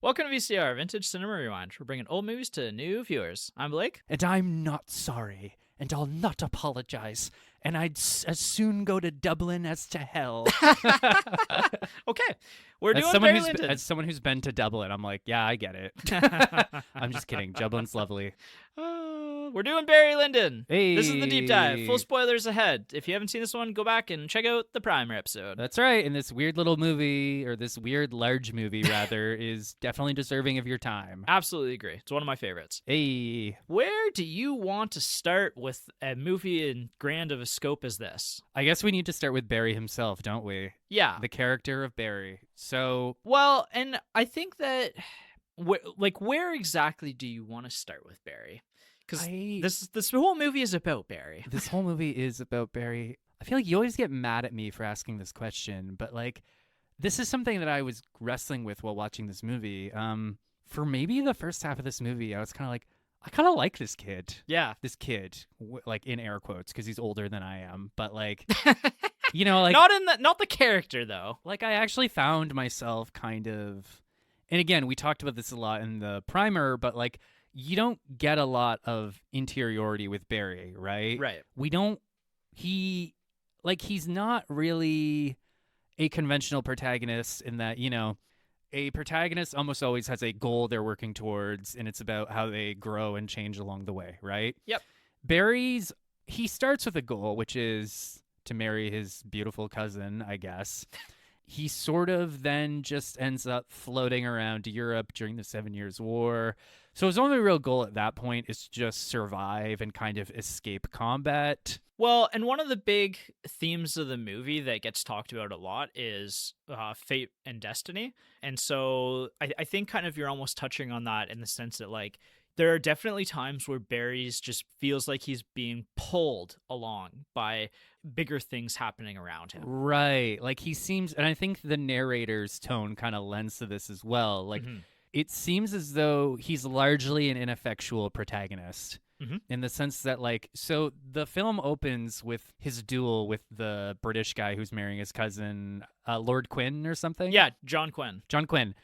Welcome to VCR, Vintage Cinema Rewind. We're bringing old movies to new viewers. I'm Blake. And I'm not sorry, and I'll not apologize, and I'd as soon go to Dublin as to hell. Okay, we're As doing someone Barry who's Lyndon. as someone who's been to Dublin, I'm like, yeah, I get it. I'm just kidding. Dublin's lovely. We're doing Barry Lyndon. Hey. This is the deep dive. Full spoilers ahead. If you haven't seen this one, go back and check out the primer episode. That's right. And this weird little movie, or this weird large movie, rather, is definitely deserving of your time. Absolutely agree. It's one of my favorites. Hey. Where do you want to start with a movie in grand of a scope as this? I guess we need to start with Barry himself, don't we? Yeah. The character of Barry. So, Well, and I think that, where exactly do you want to start with Barry? Because this whole movie is about Barry. This whole movie is about Barry. I feel like you always get mad at me for asking this question, but like, this is something that I was wrestling with while watching this movie. For maybe the first half of this movie, I was kind of like, I kind of like this kid. Yeah. This kid, like in air quotes, because he's older than I am. But like, you know, like not the character though. like I actually found myself kind of, and again, we talked about this a lot in the primer, but like, you don't get a lot of interiority with Barry, right? Right. He's not really a conventional protagonist in that, you know, a protagonist almost always has a goal they're working towards, and it's about how they grow and change along the way, right? Yep. He starts with a goal, which is to marry his beautiful cousin, I guess. He sort of then just ends up floating around Europe during the 7 Years' War. So his only real goal at that point is to just survive and kind of escape combat. Well, and one of the big themes of the movie that gets talked about a lot is fate and destiny. And so I think kind of you're almost touching on that in the sense that, like, there are definitely times where Barry's just feels like he's being pulled along by bigger things happening around him. Right. Like he seems, and I think the narrator's tone kind of lends to this as well. Like it seems as though he's largely an ineffectual protagonist. In the sense that, like, so the film opens with his duel with the British guy who's marrying his cousin, Lord Quinn or something. Yeah, John Quinn. John Quinn.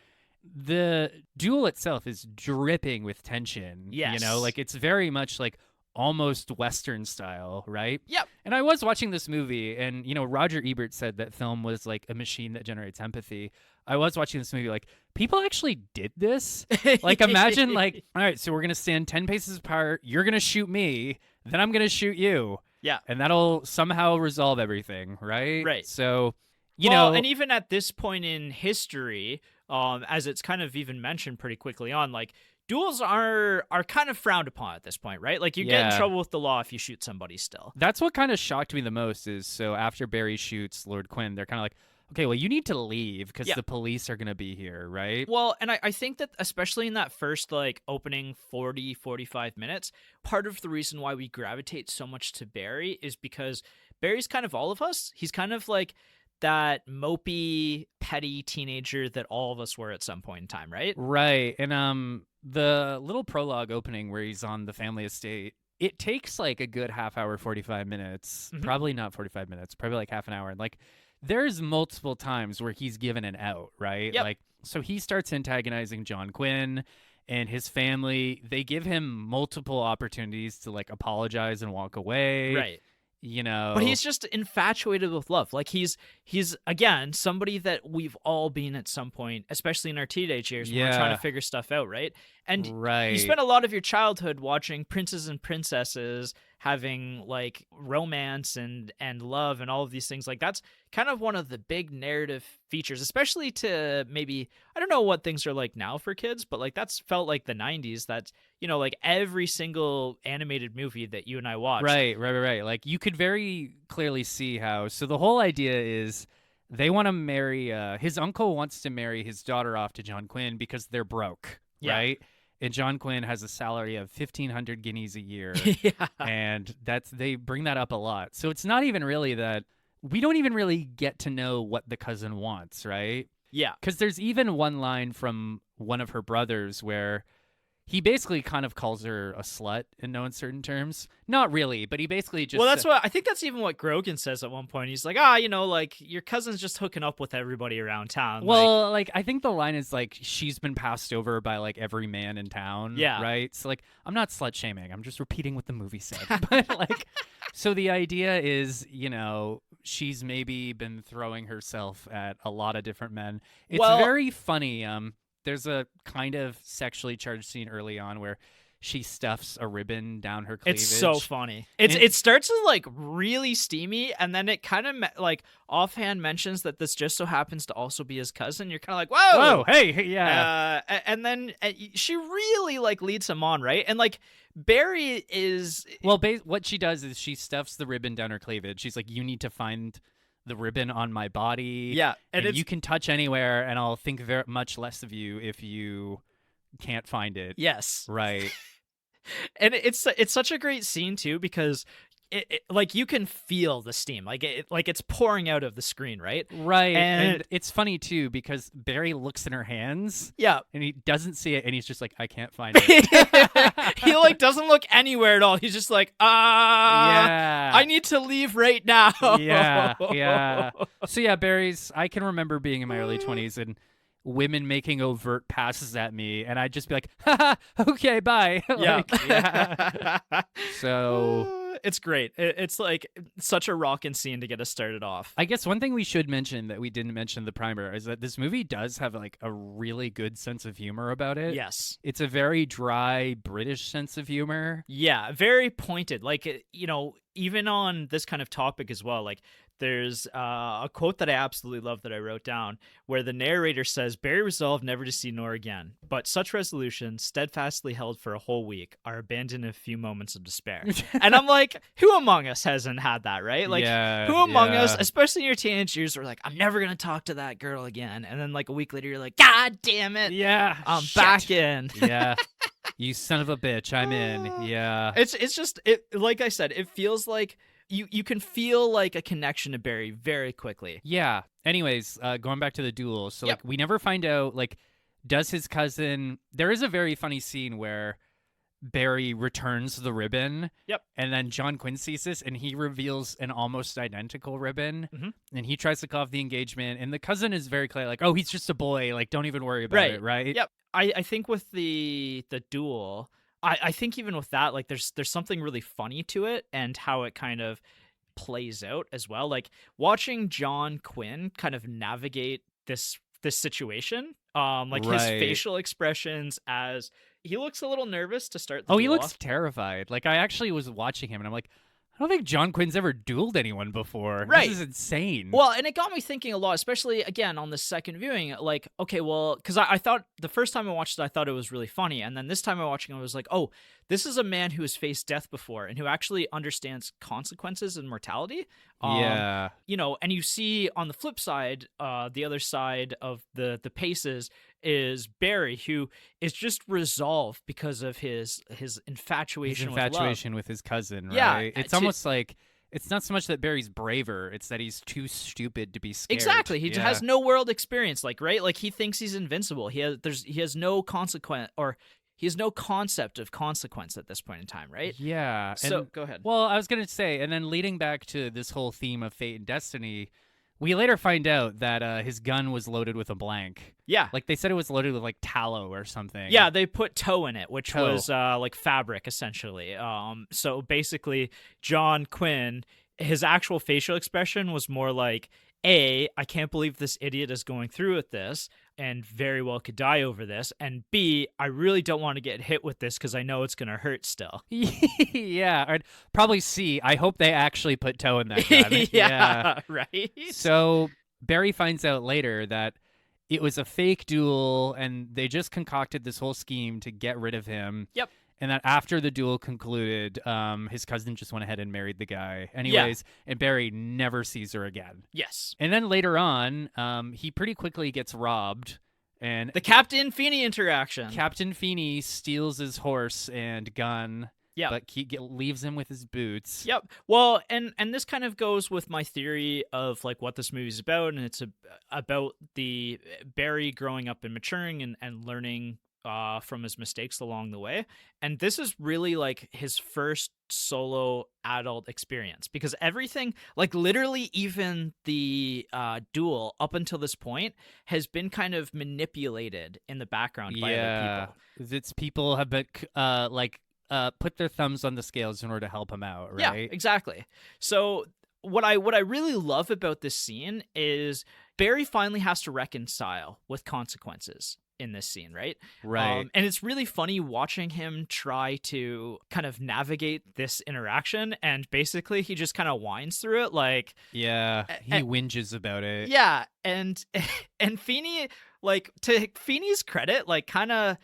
The duel itself is dripping with tension. Yes. You know, like it's very much like almost Western style, right? Yep. And I was watching this movie, and, you know, Roger Ebert said that film was like a machine that generates empathy. I was watching this movie like, people actually did this? Like, imagine like, all right, so we're going to stand 10 paces apart. You're going to shoot me. Then I'm going to shoot you. Yeah. And that'll somehow resolve everything, right? Right. So, you know. And even at this point in history, as it's kind of even mentioned pretty quickly on, like, duels are kind of frowned upon at this point, right? Like, you get in trouble with the law if you shoot somebody still. That's what kind of shocked me the most is, so after Barry shoots Lord Quinn, they're kind of like, okay, well, you need to leave because the police are going to be here, right? Well, and I think that especially in that first, like, opening 40, 45 minutes, part of the reason why we gravitate so much to Barry is because Barry's kind of all of us. He's kind of like that mopey, petty teenager that all of us were at some point in time, right? Right. And the little prologue opening where he's on the family estate, it takes like a good half hour, 45 minutes. Probably not 45 minutes, probably like half an hour. And like, there's multiple times where he's given an out, right? Yep. Like, so he starts antagonizing John Quinn and his family. They give him multiple opportunities to like apologize and walk away. Right. You know, but he's just infatuated with love. Like he's again somebody that we've all been at some point, especially in our teenage years when we're trying to figure stuff out, right? And you spend a lot of your childhood watching princes and princesses having like romance and love and all of these things. Like that's kind of one of the big narrative features, especially to maybe, I don't know what things are like now for kids, but like that's felt like the 90s. That's, you know, like every single animated movie that you and I watched. Right. Like you could very clearly see how, so the whole idea is they want to marry, his uncle wants to marry his daughter off to John Quinn because they're broke, right? And John Quinn has a salary of 1,500 guineas a year. And they bring that up a lot. So it's not even really that we don't even really get to know what the cousin wants, right? Yeah. Because there's even one line from one of her brothers where he basically kind of calls her a slut in no uncertain terms. Not really, but he basically just... Well, I think that's even what Grogan says at one point. He's like, like, your cousin's just hooking up with everybody around town. Well, like, I think the line is, like, she's been passed over by, like, every man in town. Yeah. Right? So, like, I'm not slut-shaming. I'm just repeating what the movie said. But, like, so the idea is, she's maybe been throwing herself at a lot of different men. It's very funny. There's a kind of sexually charged scene early on where she stuffs a ribbon down her cleavage. It's so funny. It starts as like really steamy, and then it kind of like offhand mentions that this just so happens to also be his cousin. You're kind of like, whoa, hey, yeah. And then she really like leads him on, right? And like Barry is what she does is she stuffs the ribbon down her cleavage. She's like, you need to find the ribbon on my body. Yeah, and you can touch anywhere, and I'll think very much less of you if you can't find it. Yes, right. And it's such a great scene too, because it like you can feel the steam, like it's pouring out of the screen, right? Right. And it's funny too because Barry looks in her hands. Yeah. And he doesn't see it, and he's just like, I can't find it. He like doesn't look anywhere at all. He's just like, yeah, I need to leave right now. Yeah. So yeah, I can remember being in my early 20s and women making overt passes at me, and I'd just be like, haha, okay, bye. Yeah. So it's great. It's like such a rockin' scene to get us started off. I guess one thing we should mention that we didn't mention in the primer is that this movie does have like a really good sense of humor about it. Yes. It's a very dry British sense of humor. Yeah, very pointed. Like, even on this kind of topic as well, like there's a quote that I absolutely love that I wrote down where the narrator says, Barry resolved never to see Nor again, but such resolutions, steadfastly held for a whole week, are abandoned in a few moments of despair. And I'm like, who among us hasn't had that, right? Like, who among us, especially in your teenage years, were like, I'm never going to talk to that girl again. And then like a week later, you're like, God damn it. Yeah. I'm back in. Yeah. You son of a bitch, I'm in. Yeah. It's just, like I said, it feels like you can feel like a connection to Barry very quickly. Yeah. Anyways, going back to the duel. So like we never find out, like, does his cousin... There is a very funny scene where Barry returns the ribbon. Yep. And then John Quinn sees this, and he reveals an almost identical ribbon. Mm-hmm. And he tries to call off the engagement. And the cousin is very clear, like, oh, he's just a boy. Like, don't even worry about it, right? Yep. I think with the duel... I think even with that, like there's something really funny to it and how it kind of plays out as well. Like watching John Quinn kind of navigate this situation, his facial expressions as he looks a little nervous to start the duel he looks off. Terrified. Like I actually was watching him and I'm like, I don't think John Quinn's ever dueled anyone before. Right. This is insane. Well, and it got me thinking a lot, especially, again, on the second viewing. Like, okay, well, because I thought the first time I watched it, I thought it was really funny. And then this time I watching it, I was like, oh, this is a man who has faced death before and who actually understands consequences and mortality. Yeah. And you see on the flip side, the other side of the paces is Barry, who is just resolved because of his infatuation with his cousin, right? Yeah, it's almost like it's not so much that Barry's braver, it's that he's too stupid to be scared. Exactly. He has no world experience, like, right? Like he thinks he's invincible. He has no consequence, or he has no concept of consequence at this point in time, right? Yeah. So go ahead. Well, I was going to say, and then leading back to this whole theme of fate and destiny, we later find out that his gun was loaded with a blank. Yeah. Like they said it was loaded with like tallow or something. Yeah, they put tow in it, which was like fabric essentially. So basically John Quinn, his actual facial expression was more like, A, I can't believe this idiot is going through with this and very well could die over this. And B, I really don't want to get hit with this because I know it's going to hurt still. Yeah. Or probably C, I hope they actually put tow in that gun. Yeah, right? So Barry finds out later that it was a fake duel and they just concocted this whole scheme to get rid of him. Yep. And that after the duel concluded, his cousin just went ahead and married the guy. Anyways, and Barry never sees her again. Yes. And then later on, he pretty quickly gets robbed. And the Captain Feeney interaction. Captain Feeney steals his horse and gun. Yeah. But leaves him with his boots. Yep. Well, and this kind of goes with my theory of like what this movie's about, and it's about the Barry growing up and maturing and learning from his mistakes along the way. And this is really like his first solo adult experience, because everything, like literally even the duel up until this point has been kind of manipulated in the background by other people. It's people have been put their thumbs on the scales in order to help him out, right? Yeah, exactly. So what I really love about this scene is Barry finally has to reconcile with consequences in this scene, right? Right. And it's really funny watching him try to kind of navigate this interaction, and basically he just kind of whines through it, like he whinges about it. Yeah, and Feeney, like, to Feeney's credit, like kind of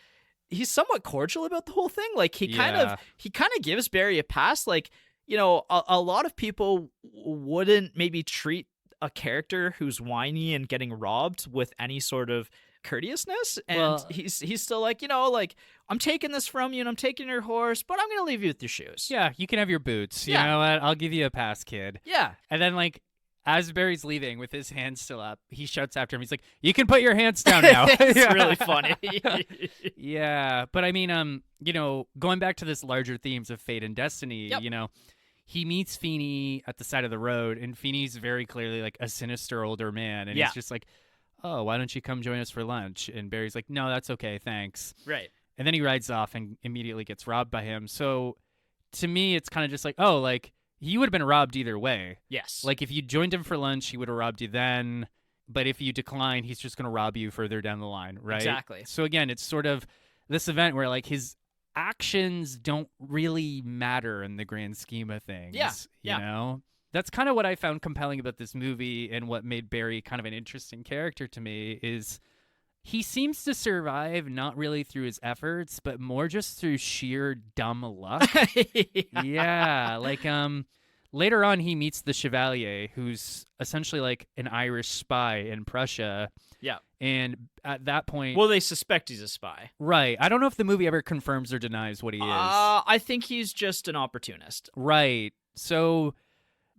he's somewhat cordial about the whole thing. Like he kind of gives Barry a pass. Like, you know, a lot of people wouldn't maybe treat a character who's whiny and getting robbed with any sort of courteousness, and he's still like, you know, like, I'm taking this from you and I'm taking your horse, but I'm gonna leave you with your shoes. Yeah, you can have your boots. You know what? I'll give you a pass, kid. Yeah. And then, like, as Barry's leaving with his hands still up, he shouts after him. He's like, "You can put your hands down now." It's really funny. Yeah, but I mean, you know, going back to this larger themes of fate and destiny, you know, he meets Feeney at the side of the road, and Feeney's very clearly like a sinister older man, and he's just like, "Oh, why don't you come join us for lunch?" And Barry's like, "No, that's okay, thanks." Right. And then he rides off and immediately gets robbed by him. So to me, it's kind of just like, oh, like, he would have been robbed either way. Yes. Like, if you joined him for lunch, he would have robbed you then. But if you decline, he's just going to rob you further down the line, right? Exactly. So again, it's sort of this event where, like, his actions don't really matter in the grand scheme of things. Yeah. You know? That's kind of what I found compelling about this movie, and what made Barry kind of an interesting character to me is he seems to survive not really through his efforts, but more just through sheer dumb luck. Yeah, like later on he meets the Chevalier, who's essentially like an Irish spy in Prussia. Yeah. And at that point, well, they suspect he's a spy. Right. I don't know if the movie ever confirms or denies what he is. I think he's just an opportunist. Right. So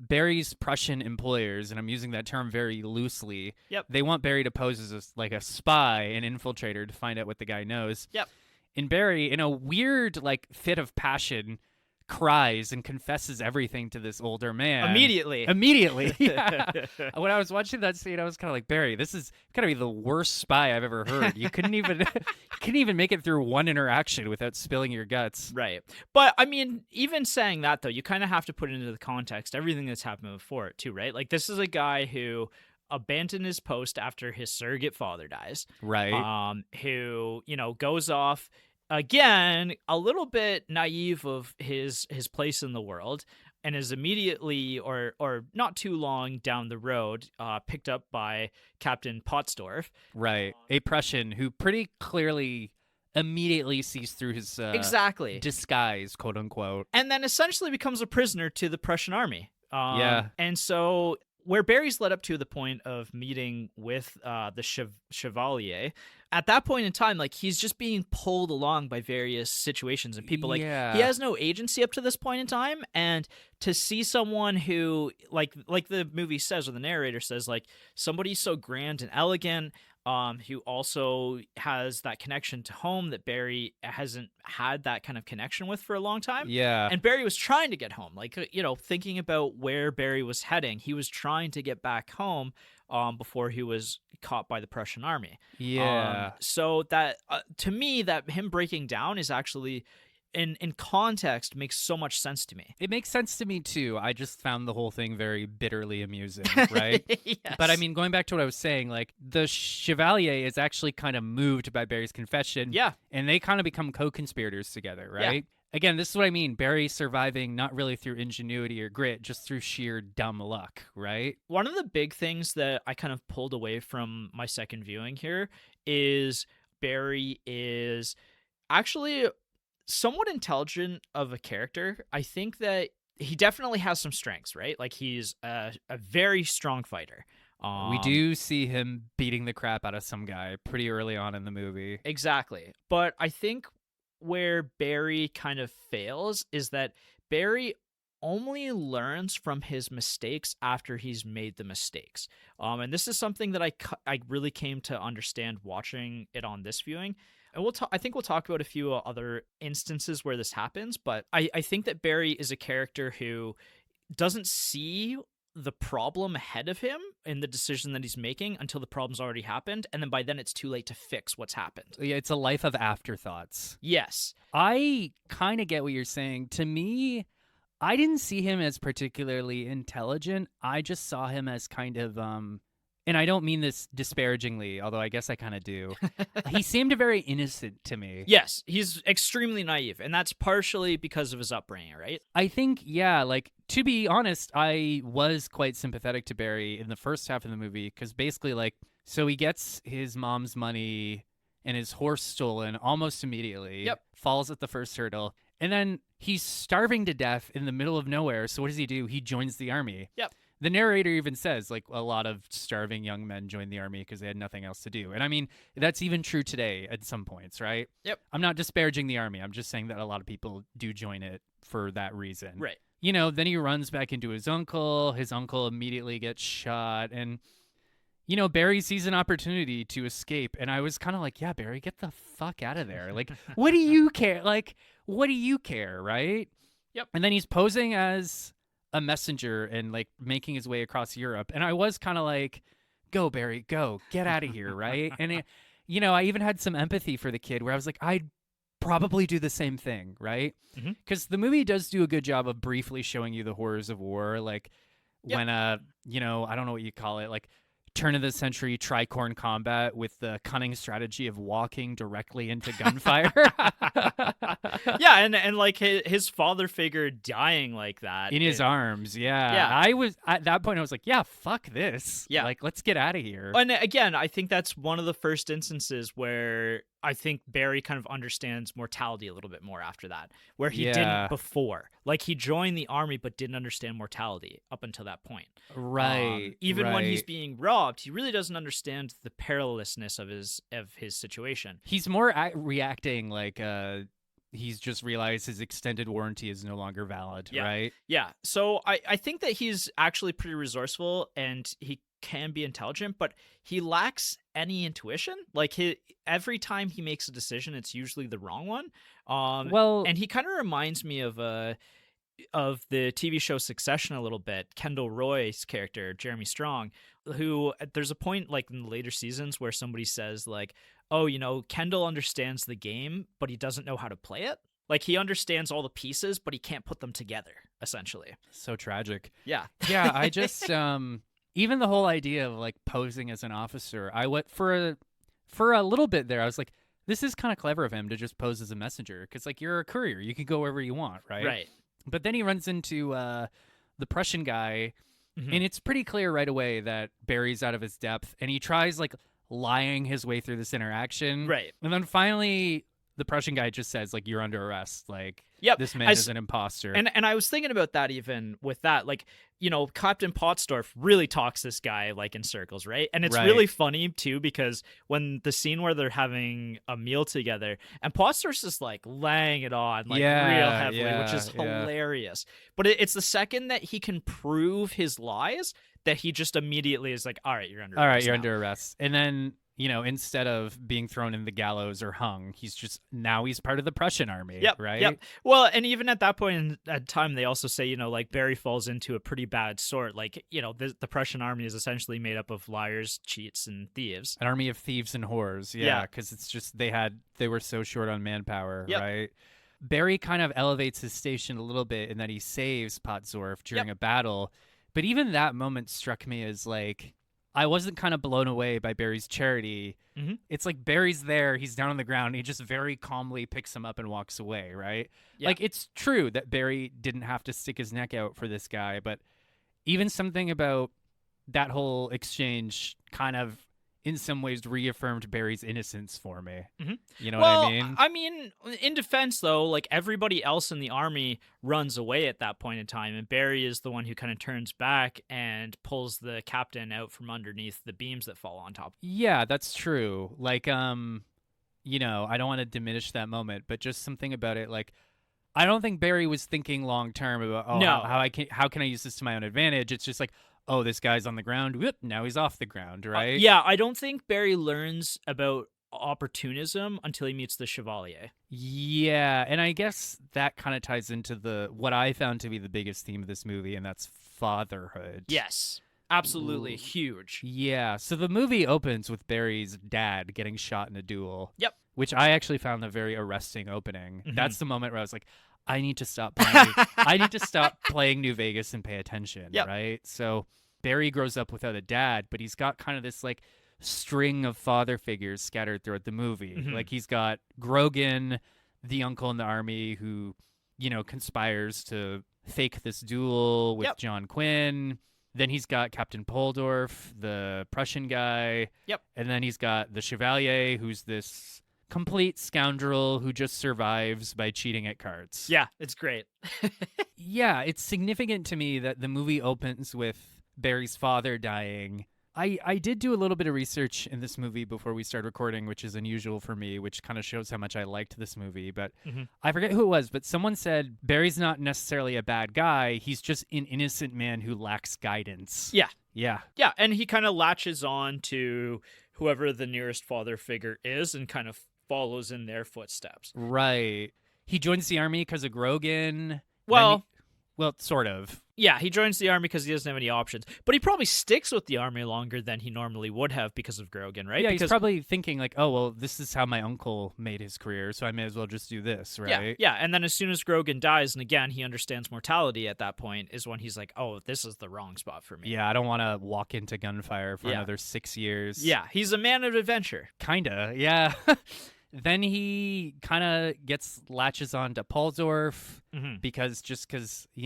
Barry's Prussian employers, and I'm using that term very loosely, they want Barry to pose as like a spy, an infiltrator, to find out what the guy knows. Yep. And Barry, in a weird like fit of passion, cries and confesses everything to this older man. Immediately. Yeah. When I was watching that scene, I was kind of like, Barry, this is gotta be the worst spy I've ever heard. You couldn't even make it through one interaction without spilling your guts. Right. But I mean, even saying that though, you kind of have to put into the context everything that's happened before it too, right? Like, this is a guy who abandoned his post after his surrogate father dies. Right. Who, you know, goes off, again, a little bit naive of his place in the world, and is immediately, or not too long down the road, picked up by Captain Pottsdorf. Right. A Prussian who pretty clearly immediately sees through his disguise, quote unquote. And then essentially becomes a prisoner to the Prussian army. And so where Barry's led up to the point of meeting with the Chevalier, at that point in time, like, he's just being pulled along by various situations and people. Like, he has no agency up to this point in time, and to see someone who, like the movie says, or the narrator says, like, somebody so grand and elegant, who also has that connection to home that Barry hasn't had that kind of connection with for a long time. Yeah. And Barry was trying to get home, like, you know, thinking about where Barry was heading. He was trying to get back home before he was caught by the Prussian army. Yeah. So that, to me, that him breaking down is actually, in context, makes so much sense to me. It makes sense to me too. I just found the whole thing very bitterly amusing, right? Yes. But I mean, going back to what I was saying, like, the Chevalier is actually kind of moved by Barry's confession. Yeah. And they kind of become co-conspirators together, right? Yeah. Again, this is what I mean. Barry surviving not really through ingenuity or grit, just through sheer dumb luck, right? One of the big things that I kind of pulled away from my second viewing here is Barry is actually somewhat intelligent of a character. I think that he definitely has some strengths, right? Like, he's a very strong fighter. We do see him beating the crap out of some guy pretty early on in the movie. Exactly. But I think where Barry kind of fails is that Barry only learns from his mistakes after he's made the mistakes. And this is something that I really came to understand watching it on this viewing. And I think we'll talk about a few other instances where this happens, but I think that Barry is a character who doesn't see the problem ahead of him in the decision that he's making until the problem's already happened, and then by then it's too late to fix what's happened. Yeah, it's a life of afterthoughts. Yes. I kind of get what you're saying. To me, I didn't see him as particularly intelligent. I just saw him as kind of and I don't mean this disparagingly, although I guess I kind of do. He seemed very innocent to me. Yes, he's extremely naive, and that's partially because of his upbringing, right? I think, yeah, like, to be honest, I was quite sympathetic to Barry in the first half of the movie, because basically, like, so he gets his mom's money and his horse stolen almost immediately. Yep. Falls at the first hurdle, and then he's starving to death in the middle of nowhere, so what does he do? He joins the army. Yep. The narrator even says, like, a lot of starving young men joined the army because they had nothing else to do. And I mean, that's even true today at some points, right? Yep. I'm not disparaging the army. I'm just saying that a lot of people do join it for that reason. Right. You know, then he runs back into his uncle. His uncle immediately gets shot. And, you know, Barry sees an opportunity to escape. And I was kind of like, yeah, Barry, get the fuck out of there. Like, what do you care? Like, what do you care, right? Yep. And then he's posing as a messenger and like making his way across Europe. And I was kind of like, go Barry, go, get out of here. Right. And, you know, I even had some empathy for the kid where I was like, I'd probably do the same thing. Right. Because the movie does do a good job of briefly showing you the horrors of war. Like when, you know, I don't know what you call it, like turn of the century tricorn combat with the cunning strategy of walking directly into gunfire. Yeah, and like his father figure dying like that in his arms. Yeah. I was at that point I was like, yeah, fuck this. Yeah. Like, let's get out of here. And again, I think that's one of the first instances where I think Barry kind of understands mortality a little bit more after that, where he didn't before. Like, he joined the army but didn't understand mortality up until that point. Right. Even when he's being robbed, he really doesn't understand the perilousness of his situation. He's more reacting like he's just realized his extended warranty is no longer valid, right? Yeah. So I think that he's actually pretty resourceful and he can be intelligent, but he lacks any intuition. Like, every time he makes a decision, it's usually the wrong one. And he kind of reminds me of the TV show Succession a little bit. Kendall Roy's character, Jeremy Strong, who there's a point like in the later seasons where somebody says like, oh, you know, Kendall understands the game, but he doesn't know how to play it. Like, he understands all the pieces, but he can't put them together, essentially. So tragic. Yeah. Yeah, I just even the whole idea of like posing as an officer, I went for a little bit there. I was like, this is kind of clever of him to just pose as a messenger, because like, you're a courier, you can go wherever you want, right? Right. But then he runs into the Prussian guy, and it's pretty clear right away that Barry's out of his depth, and he tries like lying his way through this interaction. Right. And then finally the Prussian guy just says like, you're under arrest. Like, this man is an imposter. And I was thinking about that even with that, like, you know, Captain Pottsdorf really talks this guy like in circles, right? And it's really funny too, because when the scene where they're having a meal together and Pottsdorf's just like laying it on like real heavily, which is hilarious. But it's the second that he can prove his lies that he just immediately is like, all right, you're under arrest. All right, you're under arrest. And then, you know, instead of being thrown in the gallows or hung, he's part of the Prussian army, right? Yep. Well, and even at that point in time, they also say, you know, like Barry falls into a pretty bad sort. Like, you know, the Prussian army is essentially made up of liars, cheats, and thieves. An army of thieves and whores, because it's just they were so short on manpower, right? Barry kind of elevates his station a little bit in that he saves Pottsdorf during a battle. But even that moment struck me as like, I wasn't kind of blown away by Barry's charity. It's like Barry's there, he's down on the ground, and he just very calmly picks him up and walks away, right? Yeah. Like, it's true that Barry didn't have to stick his neck out for this guy, but even something about that whole exchange kind of in some ways reaffirmed Barry's innocence for me. You know what I mean? I mean, in defense, though, like, everybody else in the army runs away at that point in time, and Barry is the one who kind of turns back and pulls the captain out from underneath the beams that fall on top. Yeah, that's true. Like, you know, I don't want to diminish that moment, but just something about it, like, I don't think Barry was thinking long term about how can I use this to my own advantage. It's just like, oh, this guy's on the ground. Whoop, now he's off the ground, right? Yeah, I don't think Barry learns about opportunism until he meets the Chevalier. Yeah, and I guess that kind of ties into what I found to be the biggest theme of this movie, and that's fatherhood. Yes, absolutely huge. Yeah, so the movie opens with Barry's dad getting shot in a duel. Yep. Which I actually found a very arresting opening. Mm-hmm. That's the moment where I was like, I need to stop playing. I need to stop playing New Vegas and pay attention, Yep. right? So Barry grows up without a dad, but he's got kind of this like string of father figures scattered throughout the movie. Mm-hmm. Like he's got Grogan, the uncle in the army who, conspires to fake this duel with John Quinn. Then he's got Captain Poldorf, the Prussian guy. Yep. And then he's got the Chevalier, who's this complete scoundrel who just survives by cheating at cards. Yeah, it's great. Yeah, it's significant to me that the movie opens with Barry's father dying. I did do a little bit of research in this movie before we started recording, which is unusual for me, which kind of shows how much I liked this movie. But I forget who it was, but someone said Barry's not necessarily a bad guy. He's just an innocent man who lacks guidance. Yeah. Yeah. Yeah, and he kind of latches on to whoever the nearest father figure is and kind of follows in their footsteps. Right. He joins the army because of Grogan. Well, sort of. Yeah, he joins the army because he doesn't have any options. But he probably sticks with the army longer than he normally would have because of Grogan, right? Yeah, because he's probably thinking like, oh, well, this is how my uncle made his career, so I may as well just do this, right? Yeah, and then as soon as Grogan dies, and again, he understands mortality at that point, is when he's like, oh, this is the wrong spot for me. Yeah, I don't want to walk into gunfire for another 6 years. Yeah, he's a man of adventure. Kinda, yeah. Then he kind of latches on to Poldorf because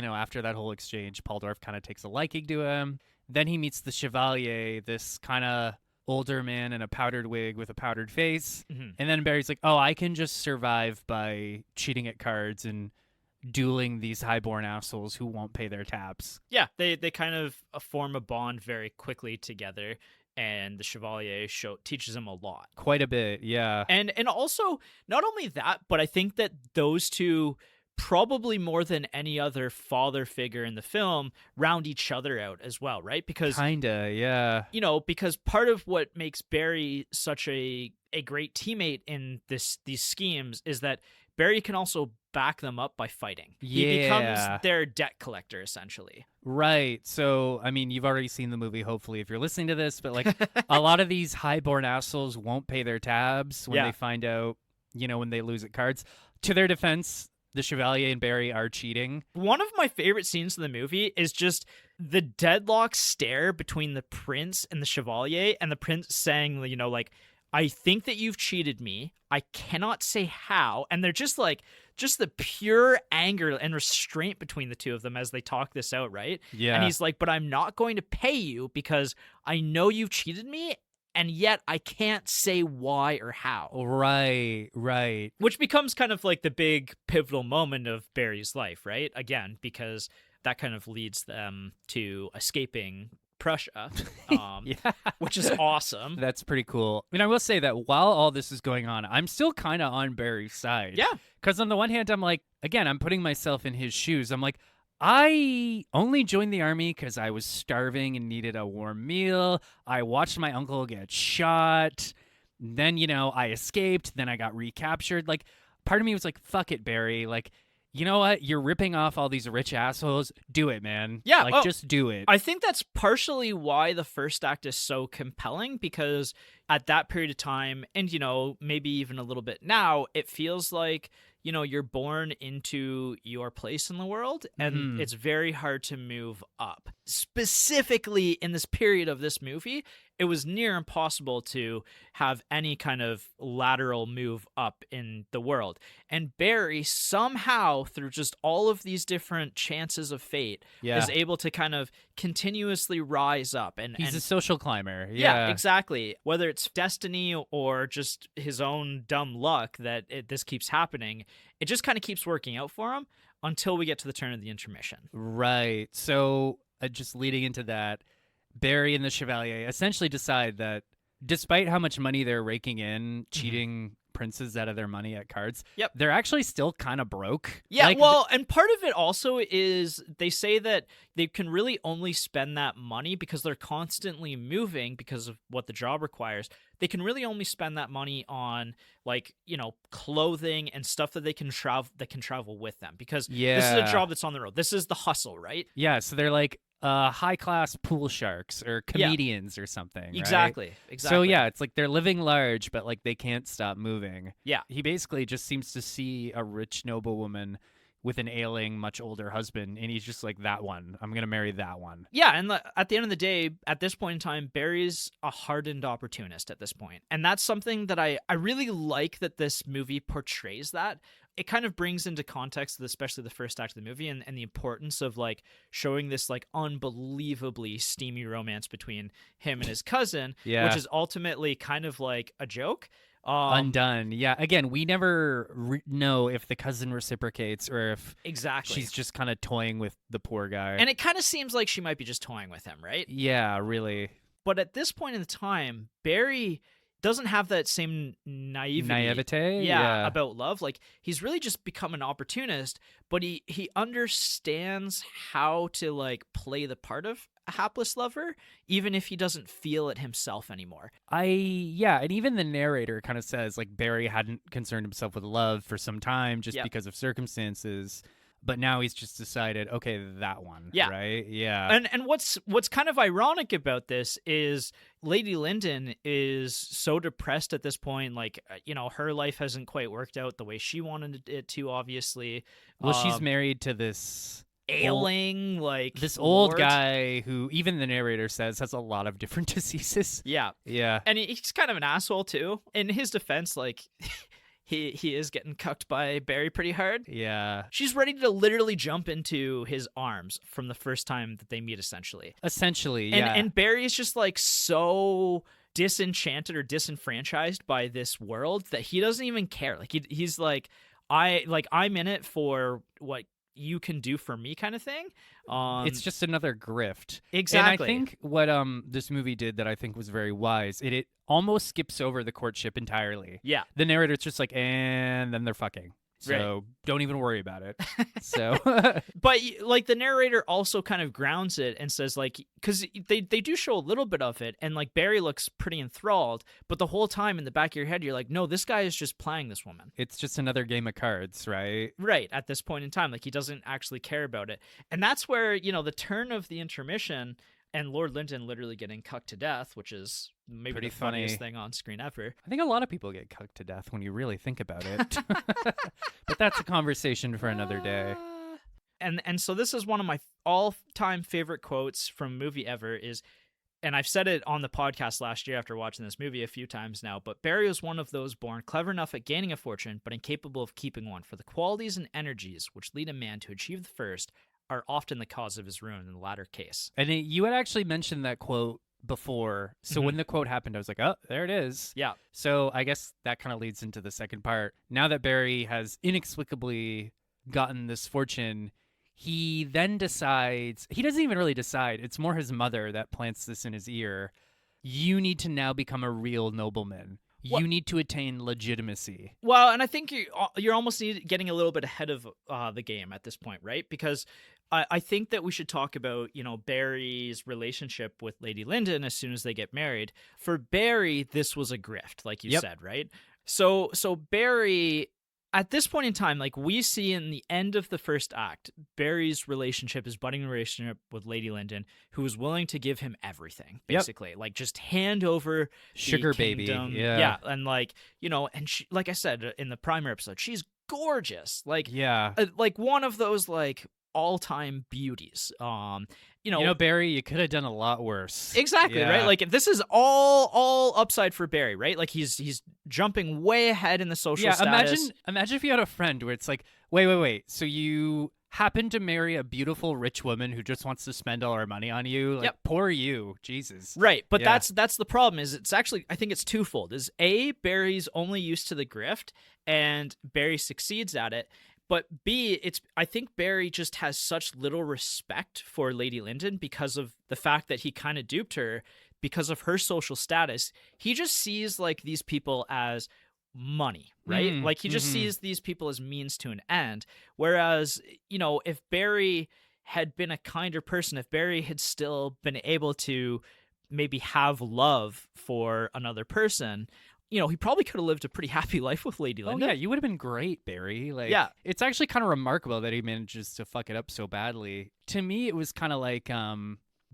after that whole exchange, Poldorf kind of takes a liking to him. Then he meets the Chevalier, this kind of older man in a powdered wig with a powdered face. And then Barry's like, oh, I can just survive by cheating at cards and dueling these highborn assholes who won't pay their tabs. Yeah, they kind of form a bond very quickly together. And the Chevalier teaches him a lot. Quite a bit, yeah. And also, not only that, but I think that those two, probably more than any other father figure in the film, round each other out as well, right? Because kinda, yeah. Because part of what makes Barry such a great teammate in these schemes is that Barry can also back them up by fighting. Yeah. He becomes their debt collector, essentially. Right. So, I mean, you've already seen the movie, hopefully, if you're listening to this, but like a lot of these highborn assholes won't pay their tabs when they find out, when they lose at cards. To their defense, the Chevalier and Barry are cheating. One of my favorite scenes in the movie is just the deadlock stare between the prince and the Chevalier, and the prince saying, I think that you've cheated me. I cannot say how. And they're just the pure anger and restraint between the two of them as they talk this out, right? Yeah. And he's like, but I'm not going to pay you because I know you've cheated me, and yet I can't say why or how. Right. Which becomes kind of like the big pivotal moment of Barry's life, right? Again, because that kind of leads them to escaping Prussia, which is awesome. That's pretty cool. I mean, I will say that while all this is going on, I'm still kind of on Barry's side. Yeah. Because on the one hand, I'm like, again, I'm putting myself in his shoes. I'm like, I only joined the army because I was starving and needed a warm meal. I watched my uncle get shot. Then, I escaped. Then I got recaptured. Like, part of me was like, fuck it, Barry. Like, you know what? You're ripping off all these rich assholes. Do it, man. Yeah. Just do it. I think that's partially why the first act is so compelling, because at that period of time, and, maybe even a little bit now, it feels like, you're born into your place in the world, and it's very hard to move up. Specifically in this period of this movie, it was near impossible to have any kind of lateral move up in the world. And Barry, somehow, through just all of these different chances of fate, is able to kind of continuously rise up. And he's a social climber. Yeah, exactly. Whether it's destiny or just his own dumb luck that this keeps happening, it just kind of keeps working out for him until we get to the turn of the intermission. Right. So just leading into that, Barry and the Chevalier essentially decide that despite how much money they're raking in, cheating princes out of their money at cards, they're actually still kind of broke. Yeah, and part of it also is they say that they can really only spend that money because they're constantly moving because of what the job requires they can really only spend that money on like, clothing and stuff that they can travel with them, because this is a job that's on the road. This is the hustle, right? Yeah, so they're like high class pool sharks or comedians or something. Exactly. Right? Exactly. So yeah, it's like they're living large, but like they can't stop moving. Yeah. He basically just seems to see a rich noblewoman with an ailing, much older husband, and he's just like, that one. I'm gonna marry that one. Yeah, and at the end of the day, at this point in time, Barry's a hardened opportunist at this point. And that's something that I really like that this movie portrays that. It kind of brings into context, especially the first act of the movie, and the importance of like showing this like unbelievably steamy romance between him and his cousin, which is ultimately kind of like a joke. Undone. Yeah. Again, we never know if the cousin reciprocates or if she's just kind of toying with the poor guy. And it kind of seems like she might be just toying with him, right? Yeah, really. But at this point in the time, Barry doesn't have that same naivete about love. Like, he's really just become an opportunist, but he understands how to like play the part of a hapless lover, even if he doesn't feel it himself anymore. And even the narrator kind of says like Barry hadn't concerned himself with love for some time just because of circumstances. But now he's just decided, okay, that one, right? Yeah. And what's kind of ironic about this is Lady Lyndon is so depressed at this point. Like, her life hasn't quite worked out the way she wanted it to, obviously. Well, she's married to this ailing, old guy who even the narrator says has a lot of different diseases. Yeah. Yeah. And he's kind of an asshole, too. In his defense, like... He is getting cucked by Barry pretty hard. Yeah. She's ready to literally jump into his arms from the first time that they meet, essentially. Yeah. And Barry's just like so disenchanted or disenfranchised by this world that he doesn't even care. Like he's like, I'm in it for what you can do for me kind of thing. It's just another grift. Exactly. And I think what this movie did that I think was very wise, it almost skips over the courtship entirely. Yeah. The narrator's just like, and then they're fucking. So don't even worry about it. So, but like the narrator also kind of grounds it and says like, because they do show a little bit of it, and like Barry looks pretty enthralled, but the whole time in the back of your head you're like, no, this guy is just playing this woman. It's just another game of cards, right? Right, at this point in time, like he doesn't actually care about it, and that's where the turn of the intermission. And Lord Lyndon literally getting cucked to death, which is maybe pretty the funniest thing on screen ever. I think a lot of people get cucked to death when you really think about it. But that's a conversation for another day. And so this is one of my all-time favorite quotes from a movie ever is, and I've said it on the podcast last year after watching this movie a few times now, but Barry was one of those born clever enough at gaining a fortune, but incapable of keeping one, for the qualities and energies which lead a man to achieve the first are often the cause of his ruin in the latter case. And you had actually mentioned that quote before. So when the quote happened, I was like, oh, there it is. Yeah. So I guess that kind of leads into the second part. Now that Barry has inexplicably gotten this fortune, he then decides, he doesn't even really decide. It's more his mother that plants this in his ear. You need to now become a real nobleman. You need to attain legitimacy. Well, and I think you're almost getting a little bit ahead of the game at this point, right? Because I think that we should talk about, Barry's relationship with Lady Lyndon as soon as they get married. For Barry, this was a grift, like you said, right? So Barry, at this point in time, like we see in the end of the first act, Barry's relationship, his budding relationship with Lady Lyndon, who is willing to give him everything, basically. Like just hand over sugar the baby. kingdom. Yeah. And like, and she, like I said in the primer episode, she's gorgeous. Like, like one of those like all-time beauties. Barry, you could have done a lot worse. Exactly, right? Like this is all upside for Barry, right? Like he's jumping way ahead in the social status. Imagine if you had a friend where it's like, wait. So you happen to marry a beautiful rich woman who just wants to spend all her money on you? Like, poor you. Jesus. Right, but that's the problem is it's actually, I think it's twofold. Is A, Barry's only used to the grift and Barry succeeds at it. But B, I think Barry just has such little respect for Lady Lyndon because of the fact that he kind of duped her because of her social status. He just sees like these people as money, right? Like he just sees these people as means to an end. Whereas, if Barry had been a kinder person, if Barry had still been able to maybe have love for another person, he probably could have lived a pretty happy life with Lady Lyndon. Oh, yeah, you would have been great, Barry. Yeah. It's actually kind of remarkable that he manages to fuck it up so badly. To me, it was kind of like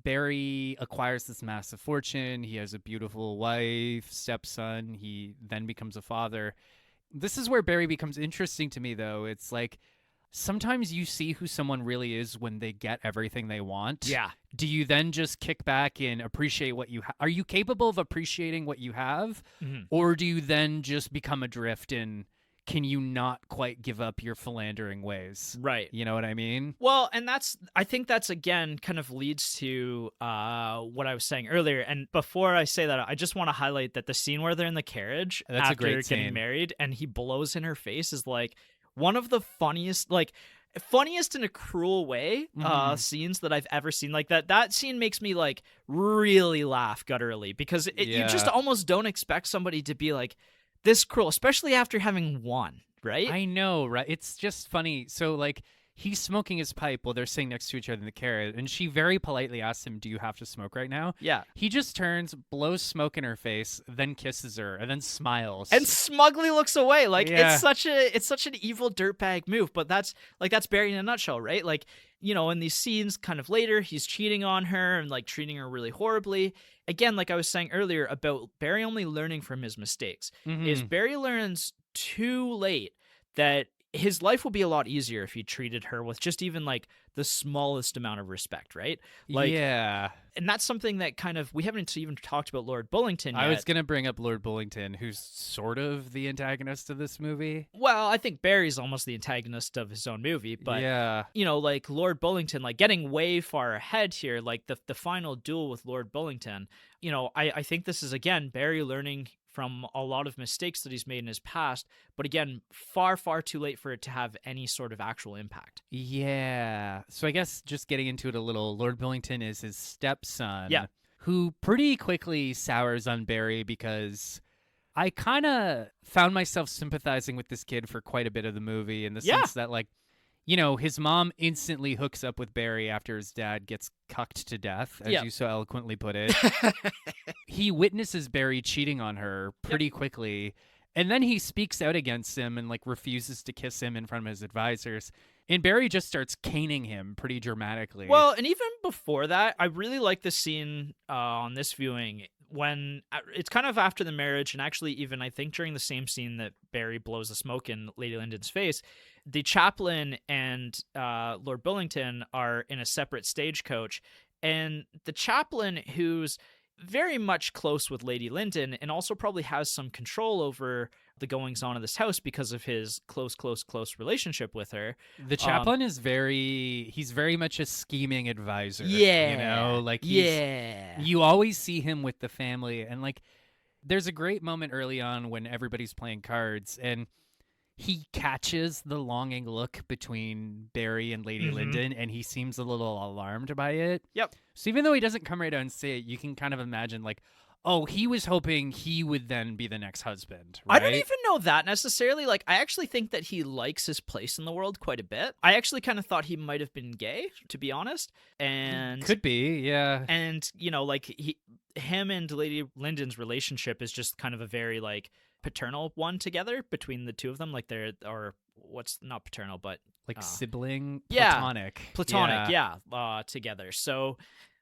Barry acquires this massive fortune. He has a beautiful wife, stepson. He then becomes a father. This is where Barry becomes interesting to me, though. It's like sometimes you see who someone really is when they get everything they want. Yeah. Do you then just kick back and appreciate what you have? Are you capable of appreciating what you have? Mm-hmm. Or do you then just become adrift and can you not quite give up your philandering ways? Right. You know what I mean? Well, and I think that's, again, kind of leads to what I was saying earlier. And before I say that, I just want to highlight that the scene where they're in the carriage That's after a great getting scene. married and he blows in her face is like one of the funniest in a cruel way scenes that I've ever seen. Like that scene makes me like really laugh gutturally because you just almost don't expect somebody to be like this cruel, especially after having won, right? I know, right? It's just funny. So like he's smoking his pipe while they're sitting next to each other in the carriage, and she very politely asks him, "Do you have to smoke right now?" Yeah. He just turns, blows smoke in her face, then kisses her, and then smiles. And smugly looks away. Like Yeah. it's such an evil dirtbag move, but that's Barry in a nutshell, right? Like, in these scenes kind of later, he's cheating on her and like treating her really horribly. Again, like I was saying earlier about Barry only learning from his mistakes, is Barry learns too late that his life will be a lot easier if he treated her with just even like the smallest amount of respect, right? Like, yeah. And that's something that kind of, we haven't even talked about Lord Bullington yet. I was going to bring up Lord Bullington, who's sort of the antagonist of this movie. Well, I think Barry's almost the antagonist of his own movie, but, yeah. Like Lord Bullington, like getting way far ahead here, like the final duel with Lord Bullington, I think this is, again, Barry learning from a lot of mistakes that he's made in his past, but again, far, far too late for it to have any sort of actual impact. Yeah. So I guess just getting into it a little, Lord Bullington is his stepson, Yeah. who pretty quickly sours on Barry because I kind of found myself sympathizing with this kid for quite a bit of the movie in the sense that, like, his mom instantly hooks up with Barry after his dad gets cucked to death, as you so eloquently put it. He witnesses Barry cheating on her pretty quickly, and then he speaks out against him and like refuses to kiss him in front of his advisors. And Barry just starts caning him pretty dramatically. Well, and even before that, I really like the scene on this viewing when it's kind of after the marriage, and actually even I think during the same scene that Barry blows the smoke in Lady Lyndon's face, the chaplain and Lord Bullington are in a separate stagecoach, and the chaplain, who's very much close with Lady Lyndon and also probably has some control over the goings-on of this house because of his close relationship with her. The chaplain is he's very much a scheming advisor. Yeah. Like you always see him with the family, and like there's a great moment early on when everybody's playing cards and he catches the longing look between Barry and Lady Lyndon, and he seems a little alarmed by it. Yep. So even though he doesn't come right out and say it, you can kind of imagine, like, oh, he was hoping he would then be the next husband, right? I don't even know that necessarily. Like, I actually think that he likes his place in the world quite a bit. I actually kind of thought he might have been gay, to be honest. And could be, yeah. And, like, him and Lady Lyndon's relationship is just kind of a very, like, paternal one together between the two of them. Like, they're, or what's not paternal, but like sibling, platonic, together. So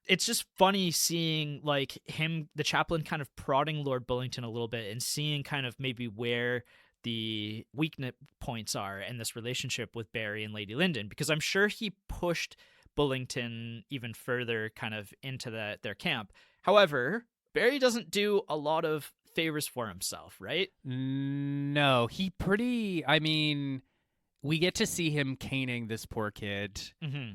it's just funny seeing like him, the chaplain, kind of prodding Lord Bullington a little bit and seeing kind of maybe where the weakness points are in this relationship with Barry and Lady Lyndon, because I'm sure he pushed Bullington even further kind of into their camp. However, Barry doesn't do a lot of favors for himself, right? No, I mean, we get to see him caning this poor kid,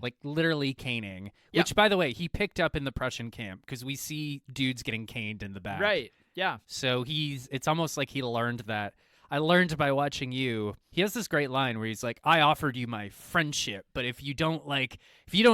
like literally caning, which, by the way, he picked up in the Prussian camp because we see dudes getting caned in the back. Right, yeah. So it's almost like he learned that. I learned by watching you. He has this great line where he's like, I offered you my friendship, but if you don't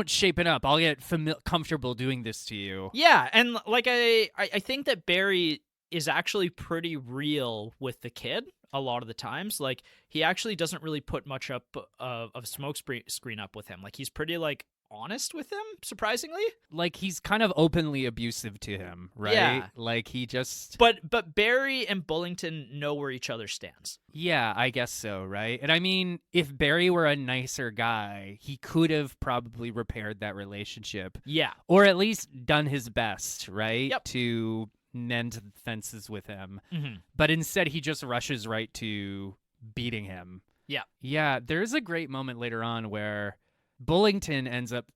shape it up, I'll get comfortable doing this to you. Yeah, and like I think that Barry is actually pretty real with the kid a lot of the times. Like, he actually doesn't really put much up of smoke screen up with him. Like, he's pretty like honest with him, surprisingly. Like, he's kind of openly abusive to him, right? Yeah. Like, he just... But Barry and Bullington know where each other stands. Yeah, I guess so, right? And I mean, if Barry were a nicer guy, he could have probably repaired that relationship. Yeah. Or at least done his best, right? Yep. To mend fences with him. Mm-hmm. But instead, he just rushes right to beating him. Yeah. Yeah, there's a great moment later on where Bullington ends up,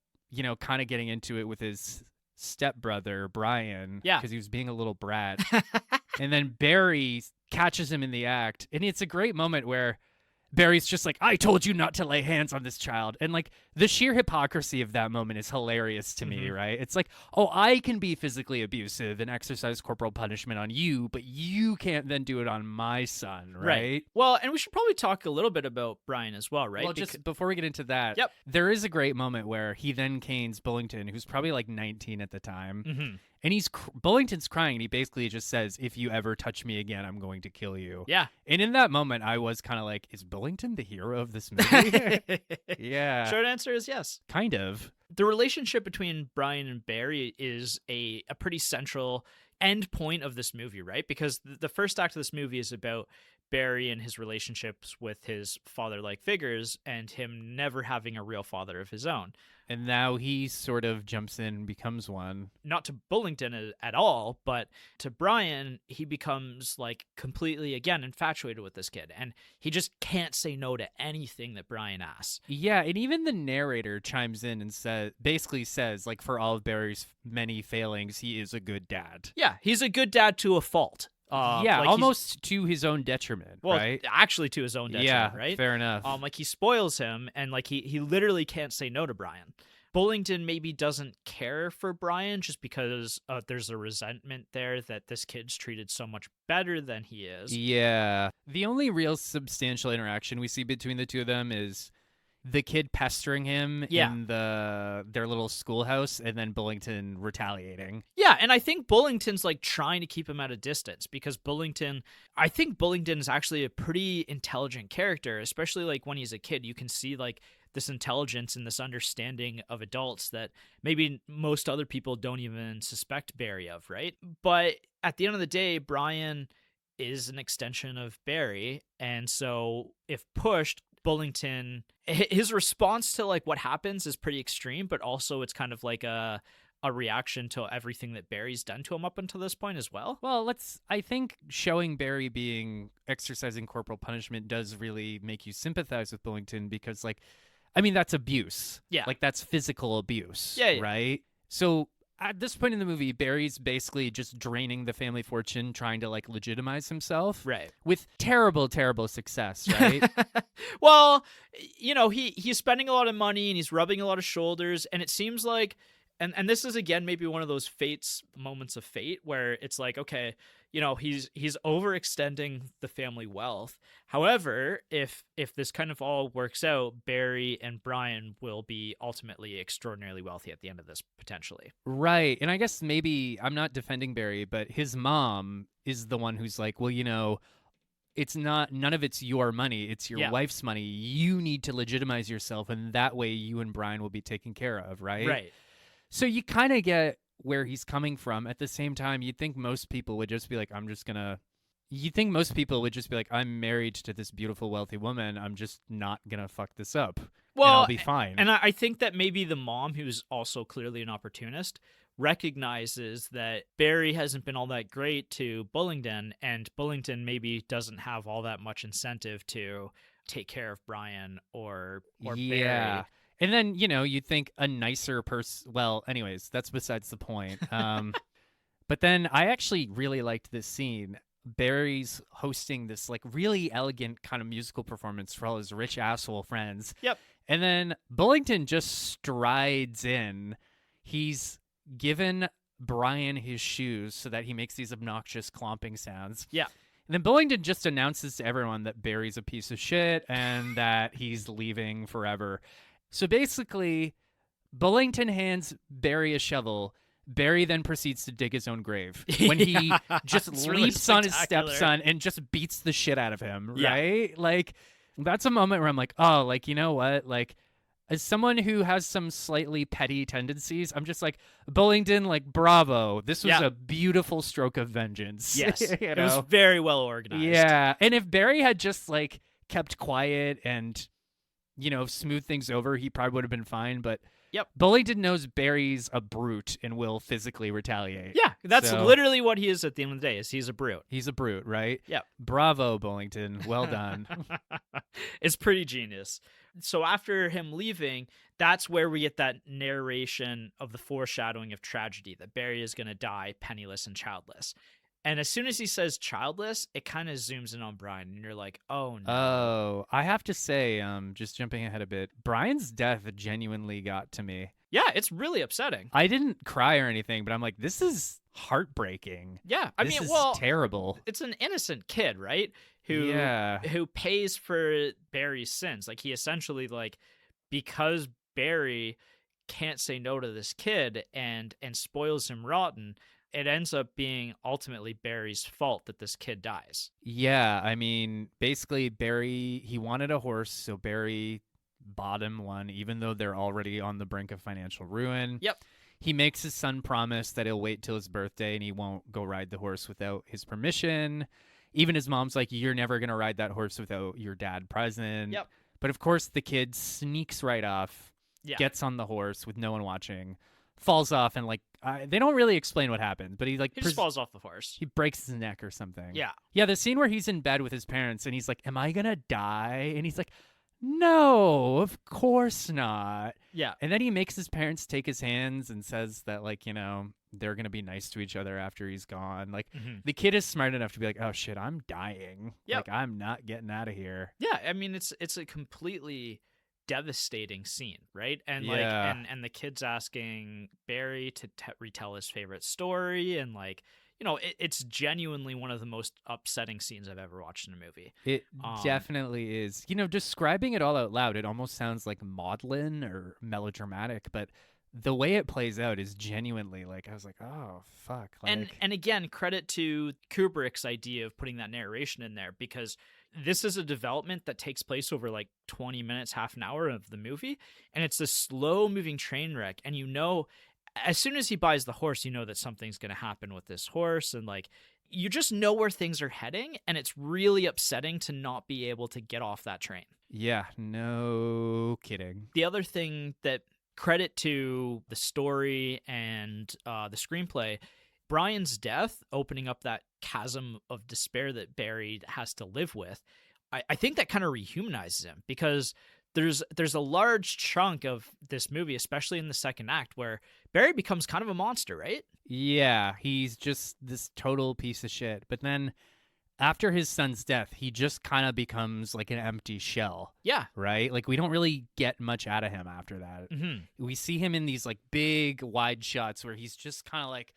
kind of getting into it with his stepbrother, Brian. Yeah. Because he was being a little brat. And then Barry catches him in the act. And it's a great moment where Barry's just like, I told you not to lay hands on this child. And like the sheer hypocrisy of that moment is hilarious to me, right? It's like, oh, I can be physically abusive and exercise corporal punishment on you, but you can't then do it on my son, right? Well, and we should probably talk a little bit about Brian as well, right? Well, just before we get into that, Yep. there is a great moment where he then canes Bullington, who's probably like 19 at the time. Mm-hmm. And Bullington's crying, and he basically just says, if you ever touch me again, I'm going to kill you. Yeah. And in that moment, I was kind of like, is Bullington the hero of this movie? Yeah. Short answer is yes. Kind of. The relationship between Brian and Barry is a pretty central end point of this movie, right? Because the first act of this movie is about Barry and his relationships with his father-like figures and him never having a real father of his own. And now he sort of jumps in and becomes one. Not to Bullington at all, but to Brian, he becomes like completely, again, infatuated with this kid. And he just can't say no to anything that Brian asks. Yeah, and even the narrator chimes in and basically says, like, for all of Barry's many failings, he is a good dad. Yeah, he's a good dad to a fault. Like almost to his own detriment, well, right? Actually to his own detriment, right? Fair enough. Like he spoils him, and like he literally can't say no to Brian. Bullington maybe doesn't care for Brian just because there's a resentment there that this kid's treated so much better than he is. Yeah. The only real substantial interaction we see between the two of them is the kid pestering him in their little schoolhouse, and then Bullington retaliating. Yeah, and I think Bullington's like trying to keep him at a distance because I think Bullington is actually a pretty intelligent character, especially like when he's a kid. You can see like this intelligence and this understanding of adults that maybe most other people don't even suspect Barry of, right? But at the end of the day, Brian is an extension of Barry, and so if pushed, Bullington, his response to like what happens is pretty extreme, but also it's kind of like a reaction to everything that Barry's done to him up until this point as well. Well, I think showing Barry exercising corporal punishment does really make you sympathize with Bullington because, like, I mean, that's abuse. Yeah. Like, that's physical abuse. Yeah. Right? So at this point in the movie, Barry's basically just draining the family fortune, trying to like legitimize himself. Right. With terrible, terrible success, right? Well, he's spending a lot of money and he's rubbing a lot of shoulders, and it seems like and this is again maybe one of those moments of fate where it's like, okay, he's overextending the family wealth. However, if this kind of all works out, Barry and Brian will be ultimately extraordinarily wealthy at the end of this, potentially. Right. And I guess maybe I'm not defending Barry, but his mom is the one who's like, well, it's none of it's your money. It's your wife's money. You need to legitimize yourself, and that way you and Brian will be taken care of, right? Right. So you kind of get where he's coming from. At the same time, you'd think most people would just be like, I'm married to this beautiful, wealthy woman. I'm just not going to fuck this up. Well, and I'll be fine. And I think that maybe the mom, who's also clearly an opportunist, recognizes that Barry hasn't been all that great to Bullington, and Bullington maybe doesn't have all that much incentive to take care of Brian or Barry. And then, you'd think a nicer person... Well, anyways, that's besides the point. But then I actually really liked this scene. Barry's hosting this like really elegant kind of musical performance for all his rich asshole friends. Yep. And then Bullington just strides in. He's given Brian his shoes so that he makes these obnoxious clomping sounds. Yeah. And then Bullington just announces to everyone that Barry's a piece of shit and that he's leaving forever. So basically, Bullington hands Barry a shovel. Barry then proceeds to dig his own grave when he just leaps on his stepson and just beats the shit out of him, right? Like, that's a moment where I'm like, oh, like, you know what? Like, as someone who has some slightly petty tendencies, I'm just like, Bullingdon, like, bravo. This was a beautiful stroke of vengeance. Yes. It was very well organized. Yeah. And if Barry had just, like, kept quiet and, smooth things over, he probably would have been fine. But Bullingdon knows Barry's a brute and will physically retaliate. Yeah, that's literally what he is at the end of the day, is he's a brute. He's a brute, right? Yeah. Bravo, Bullingdon. Well done. It's pretty genius. So after him leaving, that's where we get that narration of the foreshadowing of tragedy, that Barry is going to die penniless and childless. And as soon as he says childless, it kind of zooms in on Brian, and you're like, oh, no. Oh, I have to say, just jumping ahead a bit, Brian's death genuinely got to me. Yeah, it's really upsetting. I didn't cry or anything, but I'm like, this is heartbreaking. Yeah, this is terrible. It's an innocent kid, right? Who pays for Barry's sins. Like, he essentially, like, because Barry can't say no to this kid and spoils him rotten, it ends up being ultimately Barry's fault that this kid dies. Yeah, I mean, basically Barry, he wanted a horse, so Barry bought him one, even though they're already on the brink of financial ruin. Yep. He makes his son promise that he'll wait till his birthday and he won't go ride the horse without his permission. Even his mom's like, you're never going to ride that horse without your dad present. Yep. But of course, the kid sneaks right off, gets on the horse with no one watching, falls off, and, like, they don't really explain what happened, but he just falls off the horse. He breaks his neck or something. Yeah. Yeah, the scene where he's in bed with his parents and he's like, am I going to die? And he's like, no, of course not. Yeah. And then he makes his parents take his hands and says that, like, they're going to be nice to each other after he's gone. Like, the kid is smart enough to be like, oh, shit, I'm dying. Yep. Like, I'm not getting out of here. Yeah, I mean, it's a completely devastating scene, right? And and the kid's asking Barry to retell his favorite story, and, like, it's genuinely one of the most upsetting scenes I've ever watched in a movie. It definitely is. Describing it all out loud, it almost sounds like maudlin or melodramatic, but the way it plays out is genuinely, like, I was like, oh, fuck. Like... And again, credit to Kubrick's idea of putting that narration in there, because this is a development that takes place over like 20 minutes, half an hour of the movie, and it's a slow-moving train wreck, and as soon as he buys the horse, you know that something's going to happen with this horse, and, like, you just know where things are heading, and it's really upsetting to not be able to get off that train. Yeah, no kidding. The other thing that credit to the story and the screenplay, Brian's death opening up that chasm of despair that Barry has to live with, I think that kind of rehumanizes him, because there's a large chunk of this movie, especially in the second act, where Barry becomes kind of a monster, right? Yeah, he's just this total piece of shit. But then after his son's death, he just kind of becomes like an empty shell. Yeah. Right? Like, we don't really get much out of him after that. Mm-hmm. We see him in these, like, big wide shots where he's just kind of like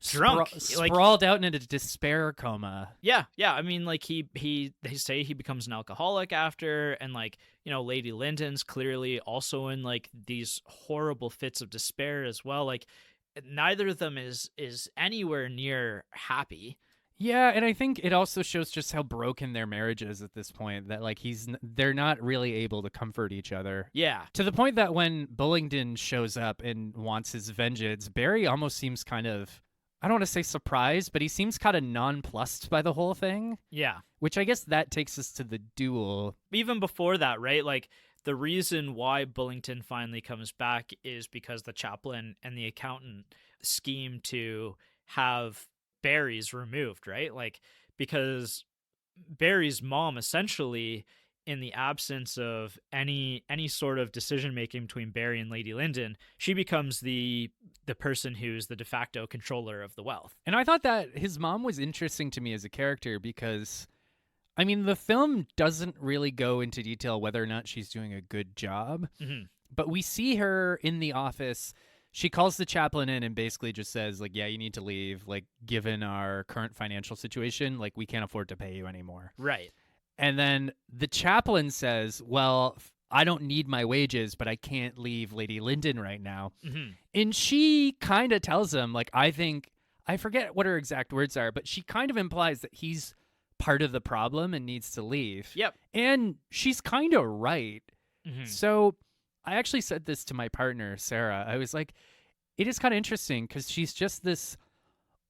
drunk, sprawled out in a despair coma. Yeah. I mean, like, they say he becomes an alcoholic after, and, like, Lady Lyndon's clearly also in, like, these horrible fits of despair as well. Like, neither of them is anywhere near happy. Yeah, and I think it also shows just how broken their marriage is at this point, that, like, they're not really able to comfort each other. Yeah. To the point that when Bullingdon shows up and wants his vengeance, Barry almost seems kind of, I don't want to say surprised, but he seems kind of nonplussed by the whole thing. Yeah. Which I guess that takes us to the duel. Even before that, right? Like, the reason why Bullingdon finally comes back is because the chaplain and the accountant scheme to have Barry's removed, right? Like, because Barry's mom, essentially, in the absence of any sort of decision making between Barry and Lady Lyndon, she becomes the person who's the de facto controller of the wealth. And I thought that his mom was interesting to me as a character, because, I mean, the film doesn't really go into detail whether or not she's doing a good job, but we see her in the office. She calls the chaplain in and basically just says, like, yeah, you need to leave. Like, given our current financial situation, like, we can't afford to pay you anymore. Right. And then the chaplain says, well, I don't need my wages, but I can't leave Lady Lyndon right now. And she kind of tells him, like, I forget what her exact words are, but she kind of implies that he's part of the problem and needs to leave. Yep. And she's kind of right. So I actually said this to my partner, Sarah. I was like, it is kind of interesting because she's just this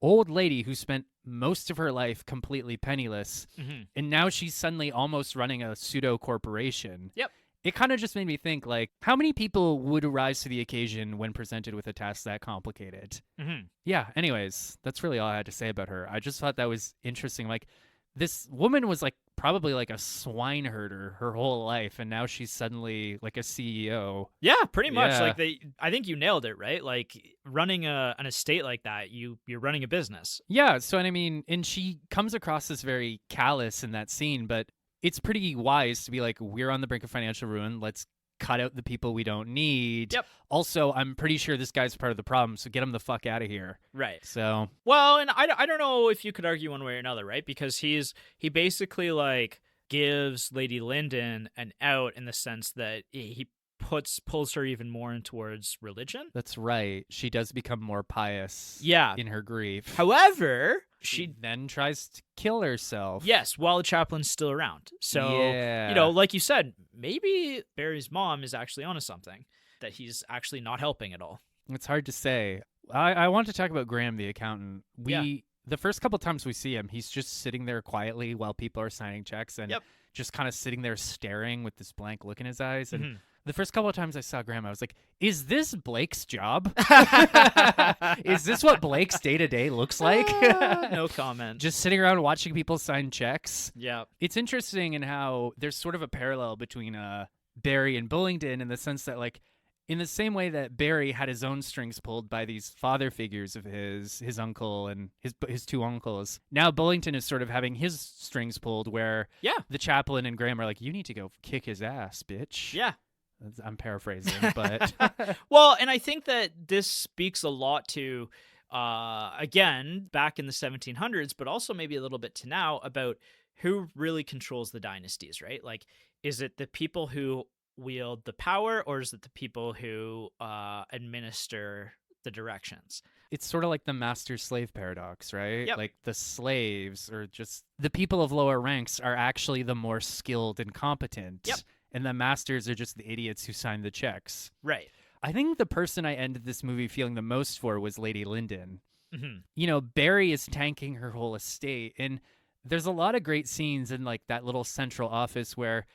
old lady who spent most of her life completely penniless, and now she's suddenly almost running a pseudo corporation. Yep. It kind of just made me think, like, how many people would rise to the occasion when presented with a task that complicated? Yeah, anyways, that's really all I had to say about her. I just thought that was interesting. Like, this woman was like probably like a swine herder her whole life, and now she's suddenly like a CEO. Yeah, pretty much. Yeah. Like I think you nailed it, right? Like running an estate like that, you're running a business. Yeah. So, and I mean, and she comes across as very callous in that scene, but it's pretty wise to be like, we're on the brink of financial ruin. Let's cut out the people we don't need. Yep. Also, I'm pretty sure this guy's part of the problem, so get him the fuck out of here. Right. So. Well, and I don't know if you could argue one way or another, right? Because he basically like gives Lady Lyndon an out in the sense that he pulls her even more in towards religion. That's right. She does become more pious. Yeah. In her grief. However, she then tries to kill herself. Yes, while the chaplain's still around. So, you know, like you said, maybe Barry's mom is actually onto something, that he's actually not helping at all. It's hard to say. I want to talk about Graham, the accountant. The first couple times we see him, he's just sitting there quietly while people are signing checks and just kind of sitting there staring with this blank look in his eyes. And the first couple of times I saw Graham, I was like, is this Blake's job? Is this what Blake's day-to-day looks like? No comment. Just sitting around watching people sign checks. Yeah. It's interesting in how there's sort of a parallel between Barry and Bullingdon in the sense that, like, in the same way that Barry had his own strings pulled by these father figures of his uncle and his two uncles, now Bullingdon is sort of having his strings pulled where the chaplain and Graham are like, you need to go kick his ass, bitch. Yeah. I'm paraphrasing, but... Well, and I think that this speaks a lot to, again, back in the 1700s, but also maybe a little bit to now, about who really controls the dynasties, right? Like, is it the people who wield the power, or is it the people who administer the directions? It's sort of like the master-slave paradox, right? Yep. Like the slaves, or just the people of lower ranks, are actually the more skilled and competent. Yep. And the masters are just the idiots who sign the checks. Right. I think the person I ended this movie feeling the most for was Lady Lyndon. You know, Barry is tanking her whole estate, and there's a lot of great scenes in like that little central office where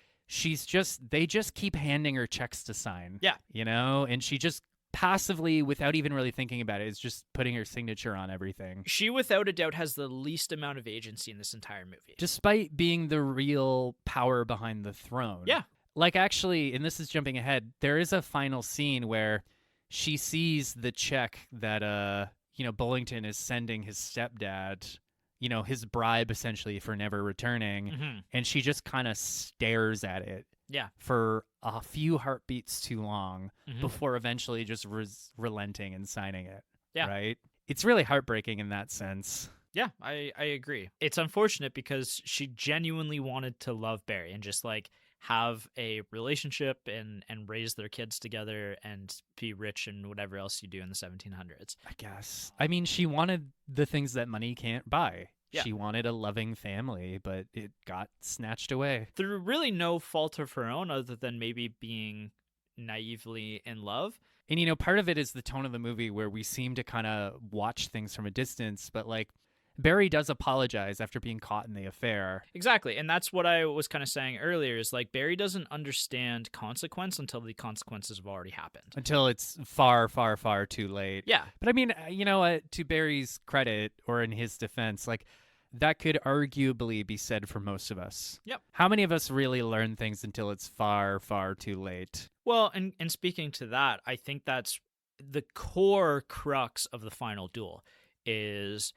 they just keep handing her checks to sign. Yeah. You know, and she just passively, without even really thinking about it, is just putting her signature on everything. She, without a doubt, has the least amount of agency in this entire movie. Despite being the real power behind the throne. Yeah. Like, actually, and this is jumping ahead, there is a final scene where she sees the check that, Bullingdon is sending his stepdad, his bribe, essentially, for never returning, and she just kind of stares at it. Yeah. For a few heartbeats too long before eventually just relenting and signing it. Yeah. Right? It's really heartbreaking in that sense. Yeah, I agree. It's unfortunate because she genuinely wanted to love Barry and just like have a relationship and raise their kids together and be rich and whatever else you do in the 1700s. I guess. I mean, she wanted the things that money can't buy. Yeah. She wanted a loving family, but it got snatched away. Through really no fault of her own other than maybe being naively in love. And, part of it is the tone of the movie where we seem to kind of watch things from a distance, but like Barry does apologize after being caught in the affair. Exactly. And that's what I was kind of saying earlier is like Barry doesn't understand consequence until the consequences have already happened. Until it's far, far, far too late. Yeah. But I mean, to Barry's credit or in his defense, like that could arguably be said for most of us. Yep. How many of us really learn things until it's far, far too late? Well, and speaking to that, I think that's the core crux of the final duel is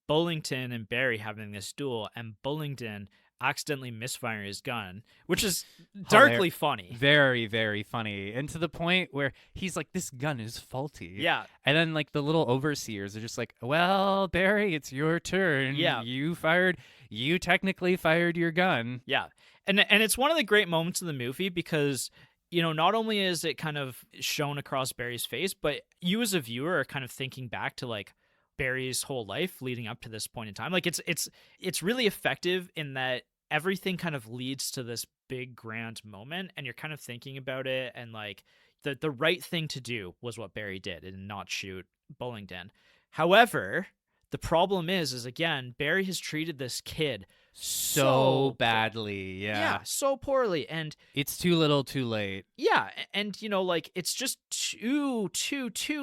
Bullingdon and Barry having this duel, and Bullingdon accidentally misfiring his gun, which is darkly funny. Very, very funny. And to the point where he's like, this gun is faulty. Yeah. And then like the little overseers are just like, well, Barry, it's your turn. Yeah. You technically fired your gun. Yeah. And it's one of the great moments of the movie because, not only is it kind of shown across Barry's face, but you as a viewer are kind of thinking back to like Barry's whole life leading up to this point in time. Like it's really effective in that everything kind of leads to this big grand moment, and you're kind of thinking about it, and like the right thing to do was what Barry did and not shoot Bullingdon. However, the problem is again, Barry has treated this kid so badly. Yeah, so poorly, and it's too little too late. Yeah, and you know, like, it's just too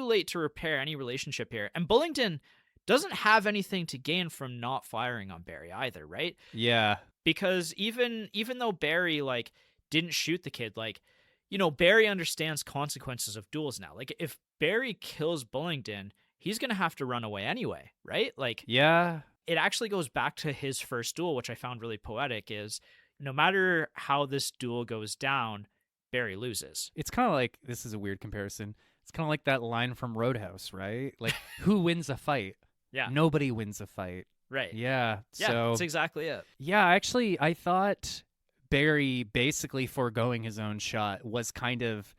late to repair any relationship here. And Bullingdon doesn't have anything to gain from not firing on Barry either, right? Yeah. Because even though Barry, like, didn't shoot the kid, like, you know, Barry understands consequences of duels now. Like, if Barry kills Bullingdon, he's going to have to run away anyway, right? Like, yeah. It actually goes back to his first duel, which I found really poetic, is no matter how this duel goes down, Barry loses. It's kind of like, this is a weird comparison, it's kind of like that line from Roadhouse, right? Like, who wins a fight? Yeah. Nobody wins a fight. Right. Yeah. Yeah, so that's exactly it. Yeah, actually, I thought Barry basically foregoing his own shot was kind of,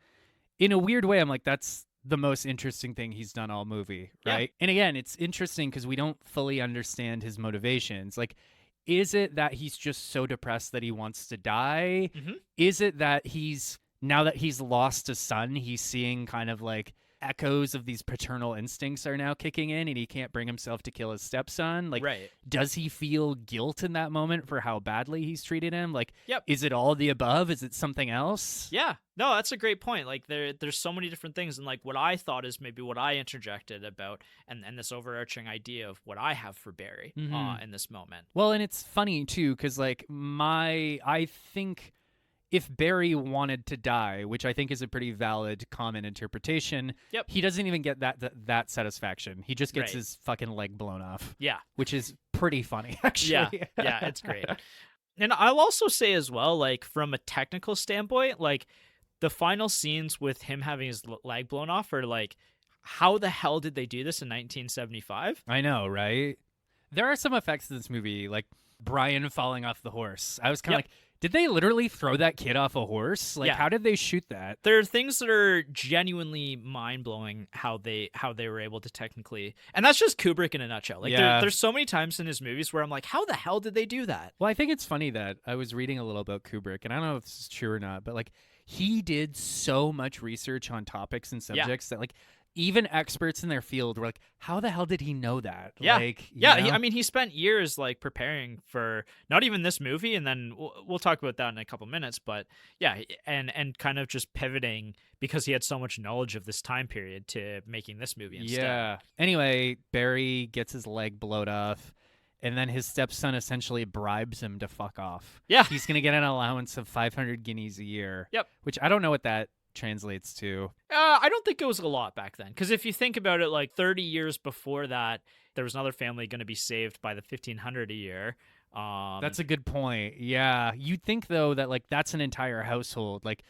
in a weird way, I'm like, that's the most interesting thing he's done all movie, right? Yeah. And again, it's interesting because we don't fully understand his motivations. Like, is it that he's just so depressed that he wants to die? Mm-hmm. Is it that now that he's lost a son, he's seeing kind of like echoes of these paternal instincts are now kicking in and he can't bring himself to kill his stepson? Like, right. Does he feel guilt in that moment for how badly he's treated him? Like, yep. Is it all the above? Is it something else? Yeah. No, that's a great point. Like, there's so many different things, and like what I thought is maybe what I interjected about, and this overarching idea of what I have for Barry in this moment. Well, and it's funny too, because like I think if Barry wanted to die, which I think is a pretty valid common interpretation, yep. he doesn't even get that satisfaction. He just gets his fucking leg blown off. Yeah. Which is pretty funny, actually. Yeah, it's great. And I'll also say as well, like, from a technical standpoint, like, the final scenes with him having his leg blown off are like, how the hell did they do this in 1975? I know, right? There are some effects in this movie, like Brian falling off the horse. I was kind of like, did they literally throw that kid off a horse? Like, how did they shoot that? There are things that are genuinely mind-blowing how they were able to technically... And that's just Kubrick in a nutshell. Like, there's so many times in his movies where I'm like, how the hell did they do that? Well, I think it's funny that I was reading a little about Kubrick, and I don't know if this is true or not, but, like, he did so much research on topics and subjects that, like, even experts in their field were like, how the hell did he know that? Yeah. Like, I mean, he spent years like preparing for not even this movie. And then we'll talk about that in a couple minutes. But yeah, and kind of just pivoting because he had so much knowledge of this time period to making this movie instead. Yeah. Anyway, Barry gets his leg blowed off. And then his stepson essentially bribes him to fuck off. Yeah. He's going to get an allowance of 500 guineas a year. Yep. Which I don't know what that translates to. I don't think it was a lot back then. Because if you think about it, like 30 years before that, there was another family going to be saved by the 1,500 a year. That's a good point. Yeah. You'd think, though, that like that's an entire household. Like,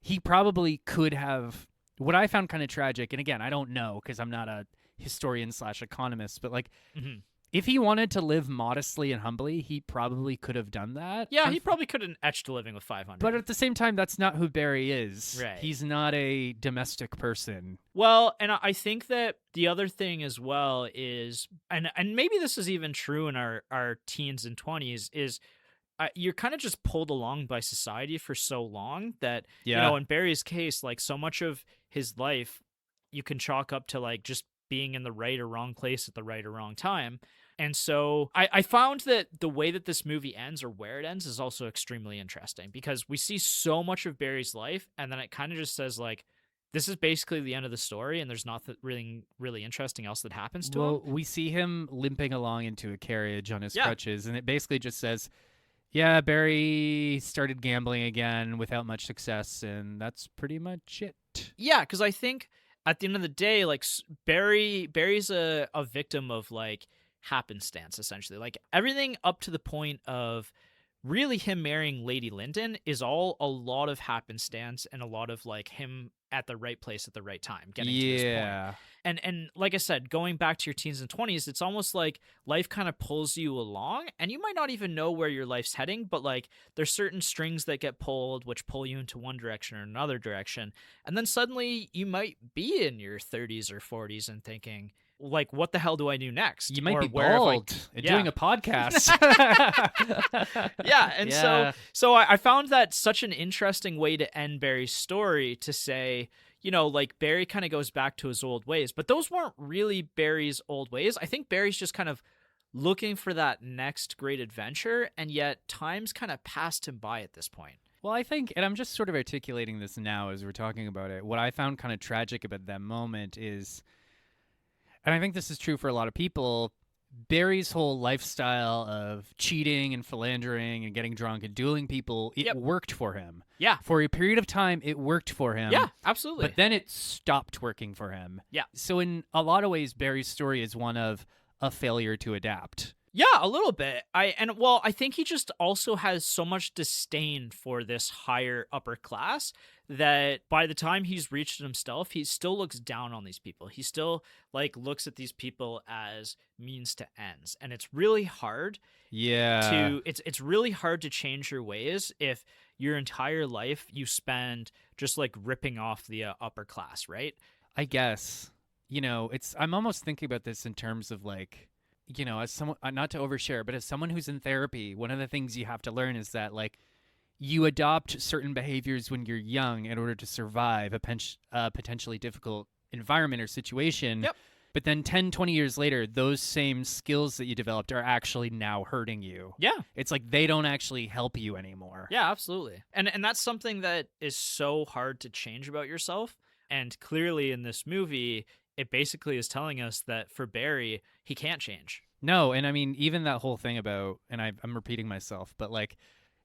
he probably could have... What I found kind of tragic, and again, I don't know because I'm not a historian/economist, but like... Mm-hmm. If he wanted to live modestly and humbly, he probably could have done that. Yeah, he probably could have etched a living with 500. But at the same time, that's not who Barry is. Right. He's not a domestic person. Well, and I think that the other thing as well is, and maybe this is even true in our teens and 20s, is you're kind of just pulled along by society for so long that, you know, in Barry's case, like so much of his life, you can chalk up to like just being in the right or wrong place at the right or wrong time. And so I found that the way that this movie ends or where it ends is also extremely interesting because we see so much of Barry's life and then it kind of just says like, this is basically the end of the story and there's nothing really interesting else that happens to him. Well, we see him limping along into a carriage on his crutches and it basically just says, yeah, Barry started gambling again without much success and that's pretty much it. Yeah, because I think at the end of the day, like Barry's a victim of like happenstance, essentially. Like everything up to the point of really him marrying Lady Lyndon is all a lot of happenstance and a lot of like him at the right place at the right time, getting to this point. And like I said, going back to your teens and 20s, it's almost like life kind of pulls you along and you might not even know where your life's heading, but like there's certain strings that get pulled which pull you into one direction or another direction. And then suddenly you might be in your 30s or 40s and thinking, like, what the hell do I do next? You might or be where bald and doing a podcast. Yeah, and so I found that such an interesting way to end Barry's story, to say, you know, like, Barry kind of goes back to his old ways, but those weren't really Barry's old ways. I think Barry's just kind of looking for that next great adventure, and yet time's kind of passed him by at this point. Well, I think, and I'm just sort of articulating this now as we're talking about it, what I found kind of tragic about that moment is, and I think this is true for a lot of people, Barry's whole lifestyle of cheating and philandering and getting drunk and dueling people, it worked for him. Yeah. For a period of time, it worked for him. Yeah, absolutely. But then it stopped working for him. Yeah. So in a lot of ways, Barry's story is one of a failure to adapt. Yeah, a little bit. I think he just also has so much disdain for this higher upper class that by the time he's reached it himself, he still looks down on these people. He still like looks at these people as means to ends, and it's really hard. Yeah. It's really hard to change your ways if your entire life you spend just like ripping off the upper class, right? I guess. You know, I'm almost thinking about this in terms of like, you know, as someone, not to overshare, but as someone who's in therapy, one of the things you have to learn is that like you adopt certain behaviors when you're young in order to survive a potentially difficult environment or situation. Yep. But then 10, 20 years later, those same skills that you developed are actually now hurting you. Yeah. It's like they don't actually help you anymore. Yeah, absolutely. And that's something that is so hard to change about yourself. And clearly in this movie, it basically is telling us that for Barry, he can't change. No, and I mean, even that whole thing about, and I'm repeating myself, but like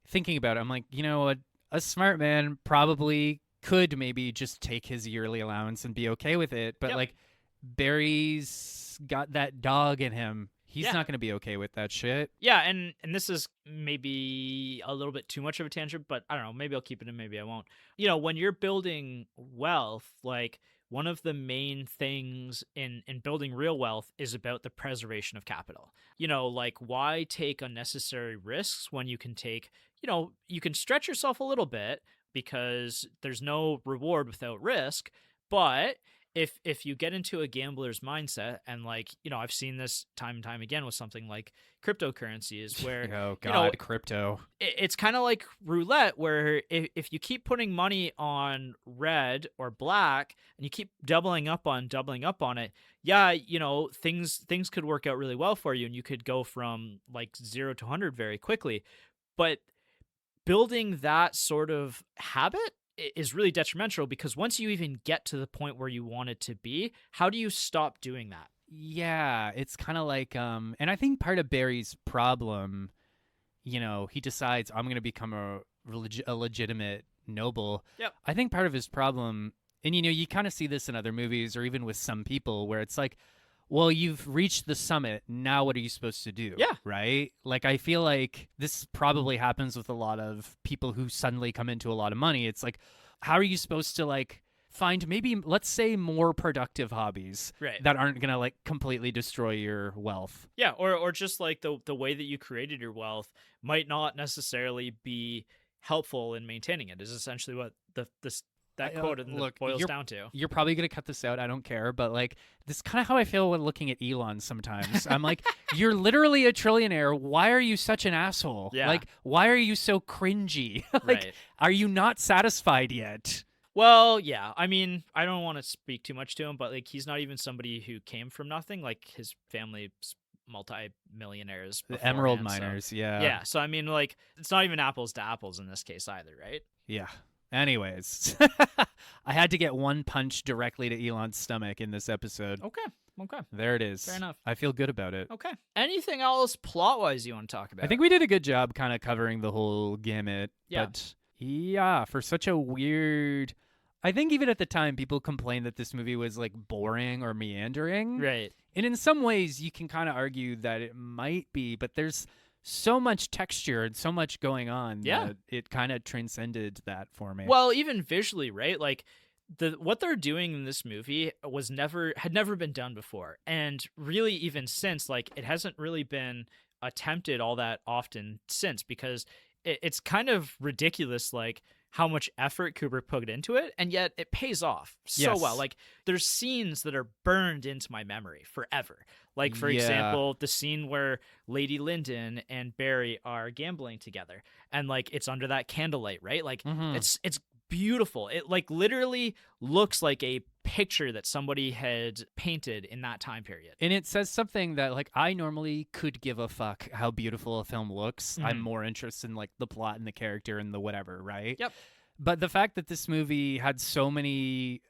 thinking about it, I'm like, you know, a smart man probably could maybe just take his yearly allowance and be okay with it. But like Barry's got that dog in him. He's not going to be okay with that shit. Yeah, and this is maybe a little bit too much of a tangent, but I don't know, maybe I'll keep it in, maybe I won't. You know, when you're building wealth, like one of the main things in building real wealth is about the preservation of capital. You know, like why take unnecessary risks when you can take, you know, you can stretch yourself a little bit because there's no reward without risk, but if you get into a gambler's mindset, and like, you know, I've seen this time and time again with something like cryptocurrencies where oh god, you know, crypto, it's kind of like roulette where if you keep putting money on red or black and you keep doubling up on it, yeah, you know, things could work out really well for you and you could go from like 0 to 100 very quickly. But building that sort of habit is really detrimental, because once you even get to the point where you want it to be, how do you stop doing that? Yeah, it's kind of like, and I think part of Barry's problem, you know, he decides I'm going to become a legitimate noble. Yep. I think part of his problem, and you know, you kind of see this in other movies or even with some people where it's like, well, you've reached the summit. Now what are you supposed to do? Yeah. Right? Like, I feel like this probably happens with a lot of people who suddenly come into a lot of money. It's like, how are you supposed to, like, find maybe, let's say, more productive hobbies that aren't going to, like, completely destroy your wealth? Yeah, or just, like, the way that you created your wealth might not necessarily be helpful in maintaining it, is essentially what that quote boils down to. You're probably going to cut this out. I don't care. But like, this is kind of how I feel when looking at Elon sometimes. I'm like, you're literally a trillionaire. Why are you such an asshole? Yeah. Like, why are you so cringy? Like, are you not satisfied yet? Well, yeah. I mean, I don't want to speak too much to him, but like, he's not even somebody who came from nothing. Like, his family's multi-millionaires. The emerald miners, yeah. Yeah, so I mean, like, it's not even apples to apples in this case either, right? Yeah. Anyways, I had to get one punch directly to Elon's stomach in this episode. Okay. There it is. Fair enough. I feel good about it. Okay. Anything else plot-wise you want to talk about? I think we did a good job kind of covering the whole gamut. Yeah. But yeah, for such a weird... I think even at the time, people complained that this movie was like boring or meandering. Right. And in some ways, you can kind of argue that it might be, but there's so much texture and so much going on that it kind of transcended that for me. Well, even visually, right? Like what they're doing in this movie had never been done before. And really even since, like, it hasn't really been attempted all that often since, because it's kind of ridiculous, like how much effort Kubrick put into it, and yet it pays off so well. Like, there's scenes that are burned into my memory forever. Like, for example, the scene where Lady Lyndon and Barry are gambling together, and like it's under that candlelight, right? Like, it's beautiful. It like literally looks like a picture that somebody had painted in that time period. And it says something that like I normally could give a fuck how beautiful a film looks. I'm more interested in like the plot and the character and the whatever, right? Yep. But the fact that this movie had so many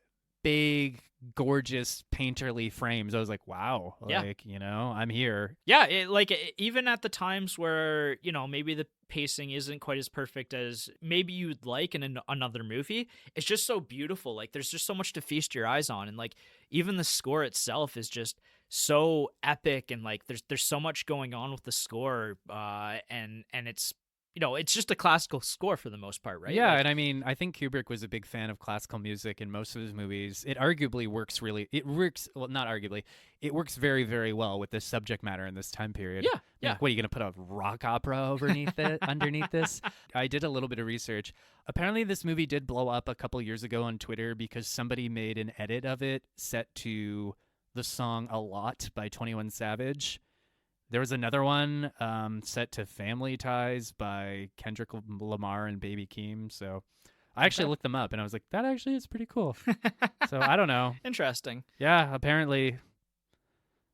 big, gorgeous, painterly frames, I was like, wow, like, you know, I'm here. Yeah, even at the times where, you know, maybe the pacing isn't quite as perfect as maybe you'd like in another movie, it's just so beautiful. Like, there's just so much to feast your eyes on, and like even the score itself is just so epic, and like there's so much going on with the score, and it's, you know, it's just a classical score for the most part, right? Yeah, like, and I mean, I think Kubrick was a big fan of classical music in most of his movies. It arguably works not arguably, it works very, very well with this subject matter in this time period. Yeah, yeah. Like, what, are you going to put a rock opera underneath this? I did a little bit of research. Apparently, this movie did blow up a couple years ago on Twitter because somebody made an edit of it set to the song A Lot by 21 Savage. There was another one set to Family Ties by Kendrick Lamar and Baby Keem. So I actually looked them up, and I was like, that actually is pretty cool. So I don't know. Interesting. Yeah, apparently.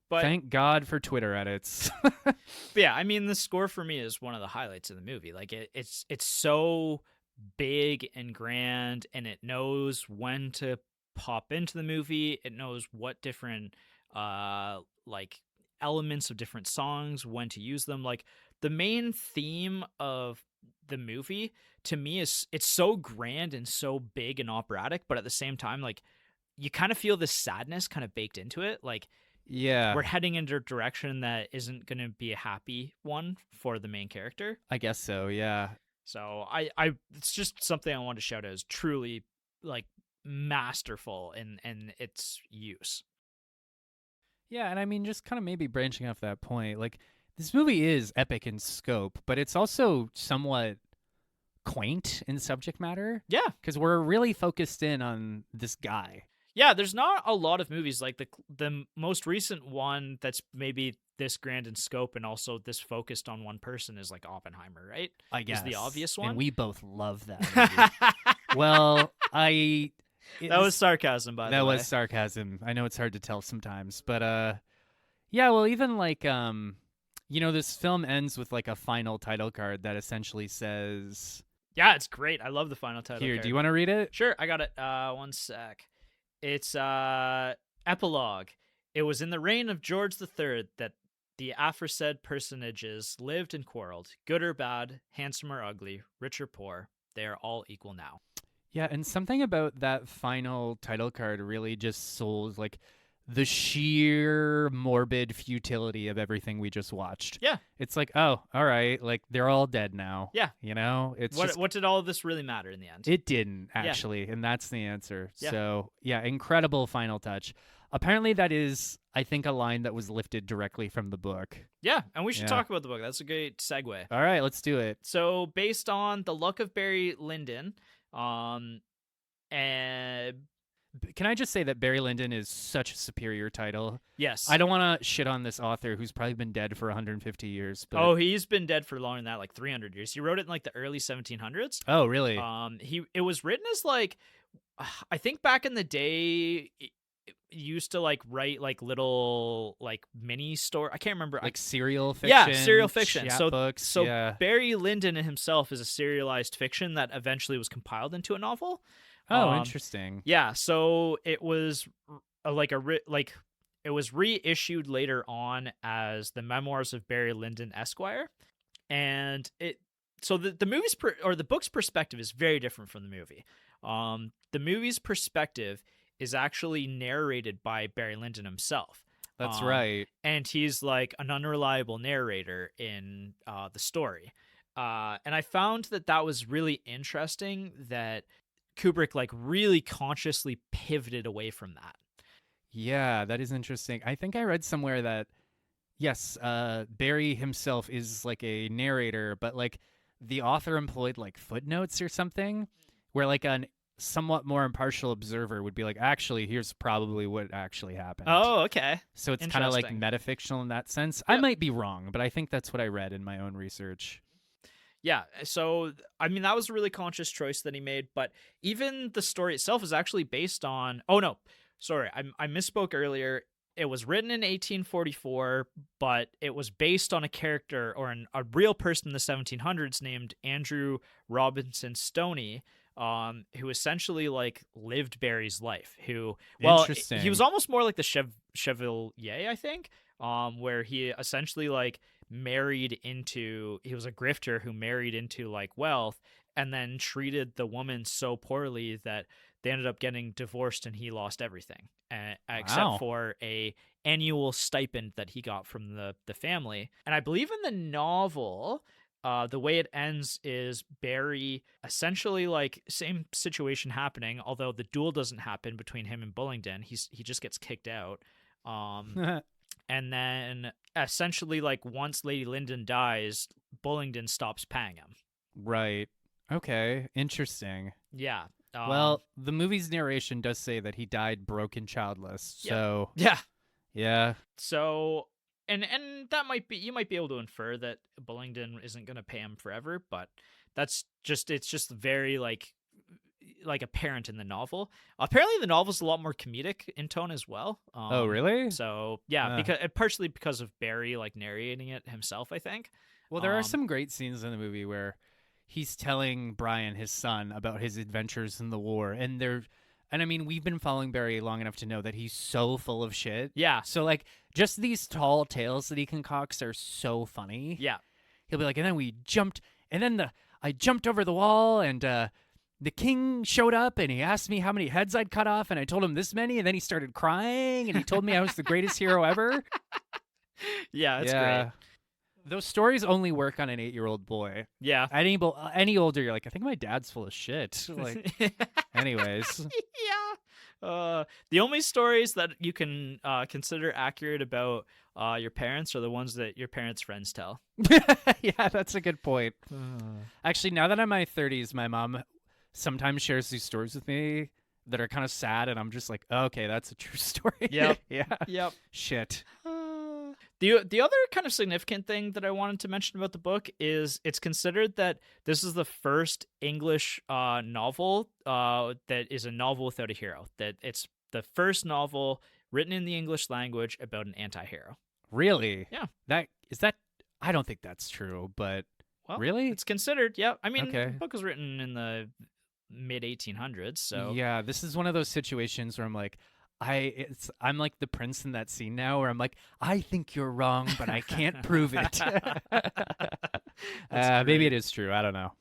But thank God for Twitter edits. But yeah, I mean, the score for me is one of the highlights of the movie. Like, it's so big and grand, and it knows when to pop into the movie. It knows what different like elements of different songs, when to use them. Like, the main theme of the movie to me is, it's so grand and so big and operatic, but at the same time, like, you kind of feel this sadness kind of baked into it. Like, yeah, we're heading into a direction that isn't going to be a happy one for the main character. I guess so, yeah. So I it's just something I want to shout out as truly like masterful in its use. Yeah, and I mean, just kind of maybe branching off that point, like, this movie is epic in scope, but it's also somewhat quaint in subject matter. Yeah. Because we're really focused in on this guy. Yeah, there's not a lot of movies like the most recent one that's maybe this grand in scope and also this focused on one person is like Oppenheimer, right? I guess. Is the obvious one. And we both love that movie. Well, that was sarcasm, by the way. That was sarcasm. I know it's hard to tell sometimes, but yeah, well, even like you know, this film ends with like a final title card that essentially says, yeah, it's great. I love the final title here, card. do you want to read it? Sure, I got it. One sec. It's epilogue. It was in the reign of George III that the aforesaid personages lived and quarreled, good or bad, handsome or ugly, rich or poor. They are all equal now. Yeah, and something about that final title card really just sold like the sheer morbid futility of everything we just watched. Yeah. It's like, oh, all right, like they're all dead now. Yeah. You know? It's what did all of this really matter in the end? It didn't, actually, and that's the answer. Yeah. So, yeah, incredible final touch. Apparently that is, I think, a line that was lifted directly from the book. Yeah, and we should talk about the book. That's a great segue. All right, let's do it. So, based on The Luck of Barry Lyndon, and can I just say that Barry Lyndon is such a superior title? Yes. I don't want to shit on this author who's probably been dead for 150 years. But... Oh, he's been dead for longer than that, like 300 years. He wrote it in like the early 1700s. Oh, really? It was written as like, I think back in the day, it used to like write like little like mini story. I can't remember. Like serial fiction. Yeah, serial fiction. So yeah. Barry Lyndon himself is a serialized fiction that eventually was compiled into a novel. Oh, interesting. Yeah, so it was it was reissued later on as the Memoirs of Barry Lyndon Esquire, and the movie's or the book's perspective is very different from the movie. The movie's perspective is actually narrated by Barry Lyndon himself. That's right, and he's like an unreliable narrator in the story, and I found that was really interesting that Kubrick like really consciously pivoted away from that. Yeah, that is interesting. I think I read somewhere that yes, Barry himself is like a narrator, but like the author employed like footnotes or something, where like an somewhat more impartial observer would be like, actually, here's probably what actually happened. Oh, okay. So it's kind of like metafictional in that sense. Yep. I might be wrong, but I think that's what I read in my own research. Yeah, so I mean that was a really conscious choice that he made, but even the story itself is actually based on. Oh no, sorry, I misspoke earlier. It was written in 1844, but it was based on a character or a real person in the 1700s named Andrew Robinson Stoney, who essentially like lived Barry's life. Who, well, he was almost more like the Chevalier, I think, where he essentially like married into. He was a grifter who married into like wealth, and then treated the woman so poorly that they ended up getting divorced, and he lost everything, except for a annual stipend that he got from the family. And I believe in the novel, the way it ends is Barry essentially like same situation happening, although the duel doesn't happen between him and Bullingdon. He just gets kicked out. And then essentially like once Lady Lyndon dies, Bullingdon stops paying him. Right. Okay. Interesting. Yeah. Well, the movie's narration does say that he died broke and childless. So yeah. So and that might be, you might be able to infer that Bullingdon isn't going to pay him forever, but it's just very like apparent in the novel. Apparently the novel's a lot more comedic in tone as well. Oh, really? So yeah, because partially because of Barry like narrating it himself, I think. Well, there are some great scenes in the movie where he's telling Brian, his son, about his adventures in the war, and I mean, we've been following Barry long enough to know that he's so full of shit. Yeah. So like, just these tall tales that he concocts are so funny. Yeah. He'll be like, and then I jumped over the wall, and the king showed up, and he asked me how many heads I'd cut off, and I told him this many, and then he started crying, and he told me I was the greatest hero ever. Yeah, it's great. Those stories only work on an 8-year-old boy. Yeah. Any older, you're like, I think my dad's full of shit. Like, anyways. Yeah. The only stories that you can consider accurate about your parents are the ones that your parents' friends tell. Yeah, that's a good point. Actually, now that I'm in my 30s, my mom sometimes shares these stories with me that are kind of sad, and I'm just like, oh, okay, that's a true story. Yep. Yeah. Yep. Shit. The other kind of significant thing that I wanted to mention about the book is it's considered that this is the first English novel that is a novel without a hero. That it's the first novel written in the English language about an anti-hero. Really? Yeah. I don't think that's true, but really? It's considered, yeah. I mean, the book was written in the mid-1800s, so... Yeah, this is one of those situations where I'm like, I'm like the prince in that scene now where I'm like, I think you're wrong, but I can't prove it. Maybe it is true. I don't know.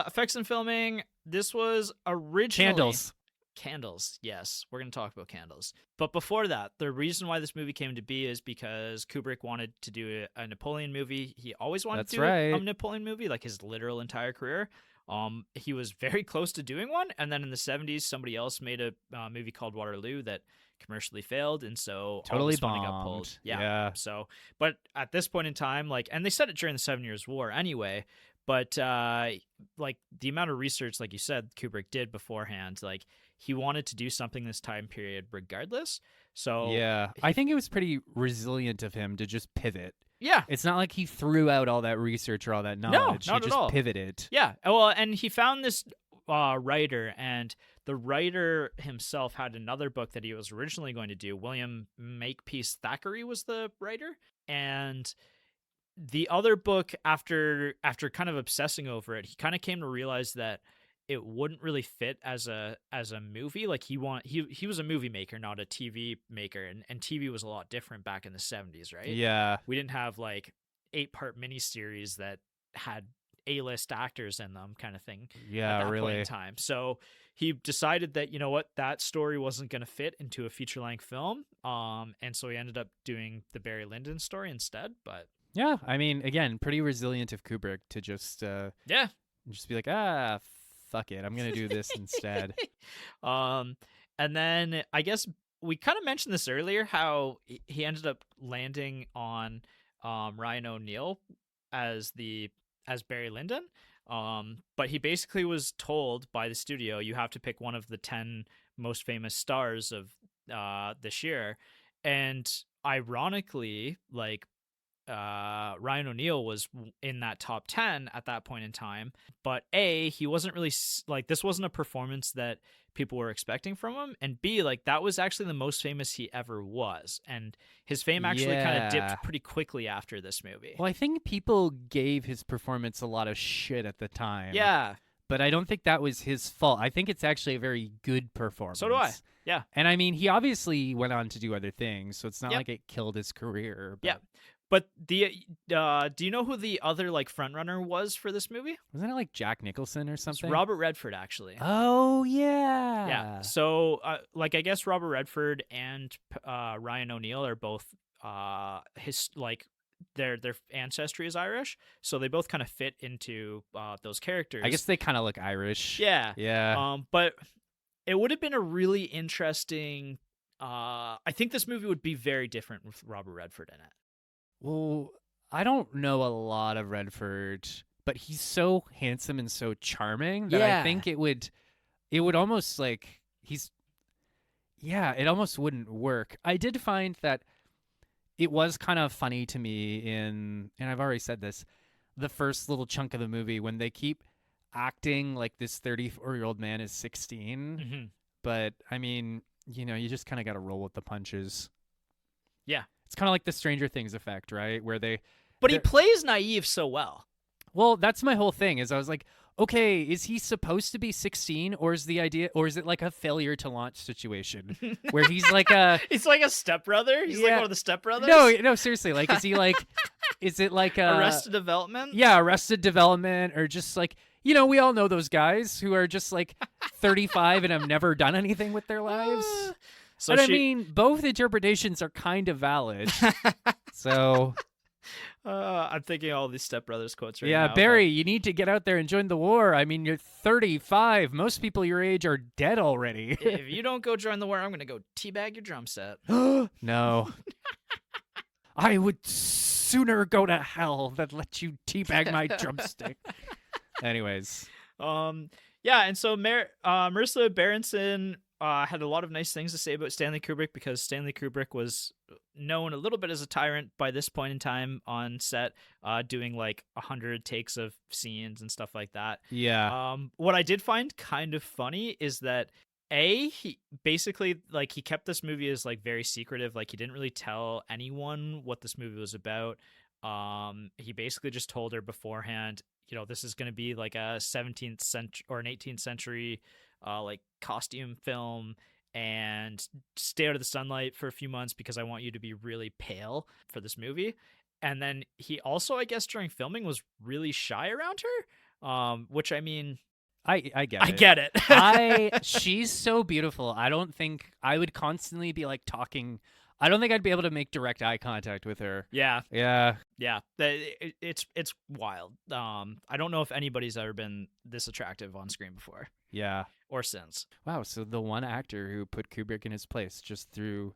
Effects and filming. This was originally... Candles. Yes. We're going to talk about candles. But before that, the reason why this movie came to be is because Kubrick wanted to do a Napoleon movie. He always wanted to do a Napoleon movie, like his literal entire career. He was very close to doing one, and then in the 70s, somebody else made a movie called Waterloo that commercially failed, and so totally bombed. Got pulled. Yeah. So, but at this point in time, like, and they said it during the 7 Years' War anyway, but like the amount of research, like you said, Kubrick did beforehand, like he wanted to do something this time period regardless. So yeah, I think it was pretty resilient of him to just pivot. Yeah. It's not like he threw out all that research or all that knowledge. No, not he just at all. Pivoted. Yeah. Well, and he found this writer, and the writer himself had another book that he was originally going to do. William Makepeace Thackeray was the writer. And the other book, after kind of obsessing over it, he kind of came to realize that it wouldn't really fit as a movie. Like he was a movie maker, not a TV maker, and TV was a lot different back in the 70s, right? Yeah. We didn't have like 8-part miniseries that had A-list actors in them, kind of thing. Yeah, at that really. point in time. So he decided that, you know what, that story wasn't going to fit into a feature-length film. And so he ended up doing the Barry Lyndon story instead. But yeah, I mean, again, pretty resilient of Kubrick to just just be like, fuck it, I'm gonna do this instead. And then I guess we kind of mentioned this earlier, how he ended up landing on Ryan O'Neal as Barry Lyndon. But he basically was told by the studio, you have to pick one of the 10 most famous stars of this year. And ironically, like Ryan O'Neal was in that top 10 at that point in time, but A, he wasn't really like, this wasn't a performance that people were expecting from him, and B, like, that was actually the most famous he ever was, and his fame actually kind of dipped pretty quickly after this movie. Well, I think people gave his performance a lot of shit at the time. Yeah. But I don't think that was his fault. I think it's actually a very good performance. So do I. Yeah. And I mean, he obviously went on to do other things, so it's not like it killed his career. But... Yeah. But the do you know who the other like frontrunner was for this movie? Wasn't it like Jack Nicholson or something? It's Robert Redford, actually. Oh yeah. Yeah. So like, I guess Robert Redford and Ryan O'Neal are both his like their ancestry is Irish, so they both kind of fit into those characters. I guess they kind of look Irish. Yeah. Yeah. But it would have been a really interesting. I think this movie would be very different with Robert Redford in it. Well, I don't know a lot of Redford, but he's so handsome and so charming that I think it would almost like it almost wouldn't work. I did find that it was kind of funny to me and I've already said this, the first little chunk of the movie when they keep acting like this 34-year-old man is 16. Mm-hmm. But I mean, you just kind of got to roll with the punches. Yeah. It's kind of like the Stranger Things effect, right? Where But he plays naive so well. Well, that's my whole thing. Is I was like, okay, is he supposed to be 16, or is it like a failure to launch situation where he's like It's like a stepbrother. He's like one of the stepbrothers. No, seriously. Like, is he like, is it like Arrested Development? Yeah, Arrested Development, or just like, we all know those guys who are just like 35 and have never done anything with their lives. So I mean, both interpretations are kind of valid. So, I'm thinking all these Step Brothers quotes right now. Yeah, Barry, you need to get out there and join the war. I mean, you're 35. Most people your age are dead already. If you don't go join the war, I'm going to go teabag your drum set. No. I would sooner go to hell than let you teabag my drumstick. Anyways. Yeah, and so Marissa Berenson had a lot of nice things to say about Stanley Kubrick, because Stanley Kubrick was known a little bit as a tyrant by this point in time on set, doing like 100 takes of scenes and stuff like that. Yeah. What I did find kind of funny is that he basically, like, he kept this movie as like very secretive. Like, he didn't really tell anyone what this movie was about. He basically just told her beforehand, this is going to be like a 17th century or an 18th century like costume film, and stay out of the sunlight for a few months because I want you to be really pale for this movie. And then he also, I guess, during filming was really shy around her, which, I mean, I get it. I get it. She's so beautiful. I don't think I would constantly be like talking. I don't think I'd be able to make direct eye contact with her. Yeah. Yeah. Yeah. It's wild. I don't know if anybody's ever been this attractive on screen before. Yeah. Or since. Wow. So the one actor who put Kubrick in his place just through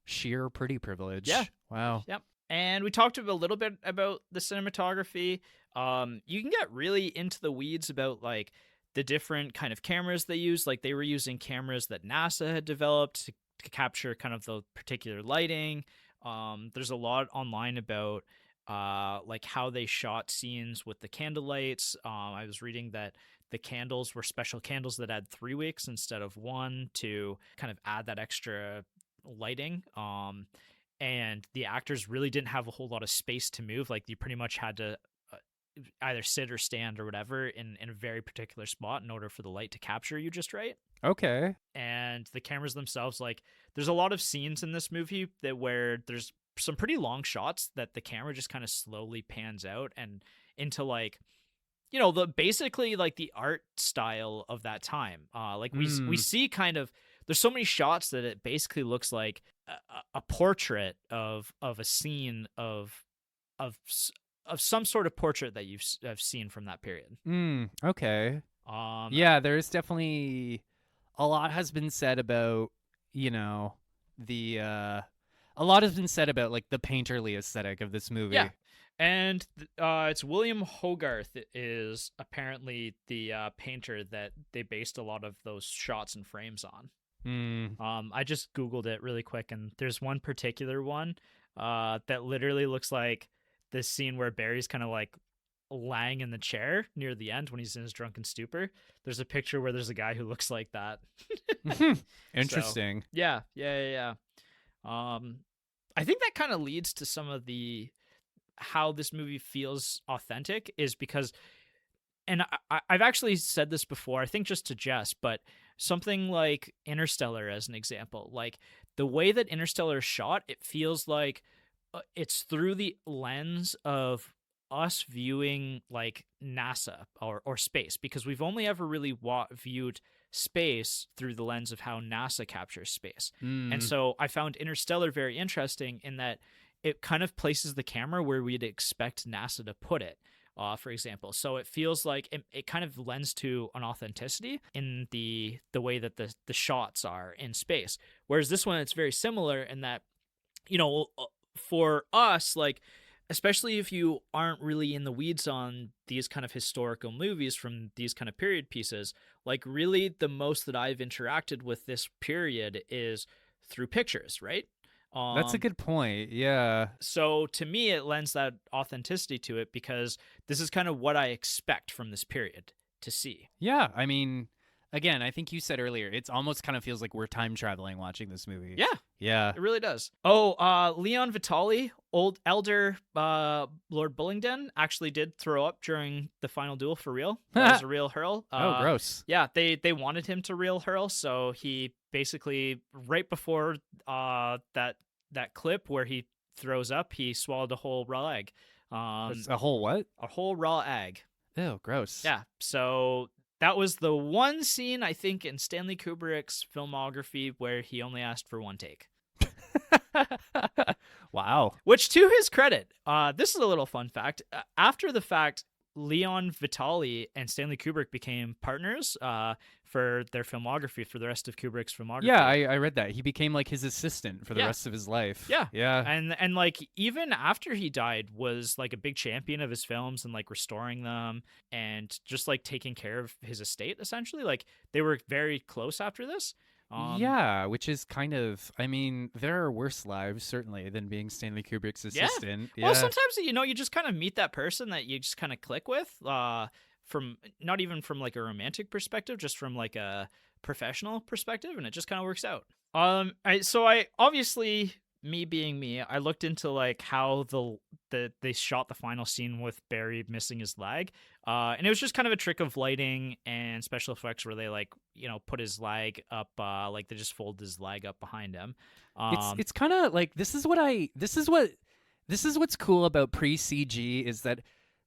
sheer pretty privilege. Yeah. Wow. Yep. And we talked a little bit about the cinematography. You can get really into the weeds about like the different kind of cameras they use. Like, they were using cameras that NASA had developed to capture kind of the particular lighting. There's a lot online about like how they shot scenes with the candle lights. I was reading that the candles were special candles that had 3 wicks instead of one to kind of add that extra lighting. And the actors really didn't have a whole lot of space to move. Like, you pretty much had to either sit or stand or whatever in a very particular spot in order for the light to capture you just right. Okay. And the cameras themselves, like, there's a lot of scenes in this movie where there's some pretty long shots that the camera just kind of slowly pans out and into, like, the basically like the art style of that time. Like, we see kind of, there's so many shots that it basically looks like a portrait of a scene of some sort of portrait that I've seen from that period. Okay. Yeah, there's definitely a lot has been said about, a lot has been said about like the painterly aesthetic of this movie. Yeah. And it's William Hogarth is apparently the painter that they based a lot of those shots and frames on. I just Googled it really quick, and there's one particular one that literally looks like this scene where Barry's kind of like lying in the chair near the end when he's in his drunken stupor. There's a picture where there's a guy who looks like that. Interesting. So, yeah. I think that kind of leads to some of how this movie feels authentic is because, and I've actually said this before, I think just to jest, but something like Interstellar as an example, like the way that Interstellar is shot, it feels like it's through the lens of us viewing like NASA or space, because we've only ever really viewed space through the lens of how NASA captures space. And so I found Interstellar very interesting in that it kind of places the camera where we'd expect NASA to put it, for example. So it feels like it kind of lends to an authenticity in the way that the shots are in space. Whereas this one, it's very similar in that, you know, for us, like, especially if you aren't really in the weeds on these kind of historical movies from these kind of period pieces, like really the most that I've interacted with this period is through pictures, right? That's a good point. Yeah. So to me, it lends that authenticity to it because this is kind of what I expect from this period to see. Yeah. I mean, again, I think you said earlier, it's almost kind of feels like we're time traveling watching this movie. Yeah. Yeah. It really does. Oh, Leon Vitali, elder Lord Bullingdon, actually did throw up during the final duel for real. That was a real hurl. Oh, gross. Yeah, they wanted him to real hurl, so he basically, right before that clip where he throws up, he swallowed a whole raw egg. A whole what? A whole raw egg. Ew, gross. Yeah, so that was the one scene, I think, in Stanley Kubrick's filmography where he only asked for one take. Wow. Which, to his credit, this is a little fun fact. After the fact, Leon Vitali and Stanley Kubrick became partners for their filmography, for the rest of Kubrick's filmography. Yeah, I read that. He became like his assistant for the rest of his life. Yeah. Yeah. And like even after he died was like a big champion of his films and like restoring them and just like taking care of his estate, essentially. Like they were very close after this. Yeah, which is kind of, I mean, there are worse lives, certainly, than being Stanley Kubrick's assistant. Yeah. Well, sometimes, you just kind of meet that person that you just kind of click with, from not even from like a romantic perspective, just from like a professional perspective, and it just kind of works out. I obviously, me being me, I looked into like how they shot the final scene with Barry missing his leg, and it was just kind of a trick of lighting and special effects where they like put his leg up, like they just fold his leg up behind him. It's kind of like this is what's cool about pre-CG is that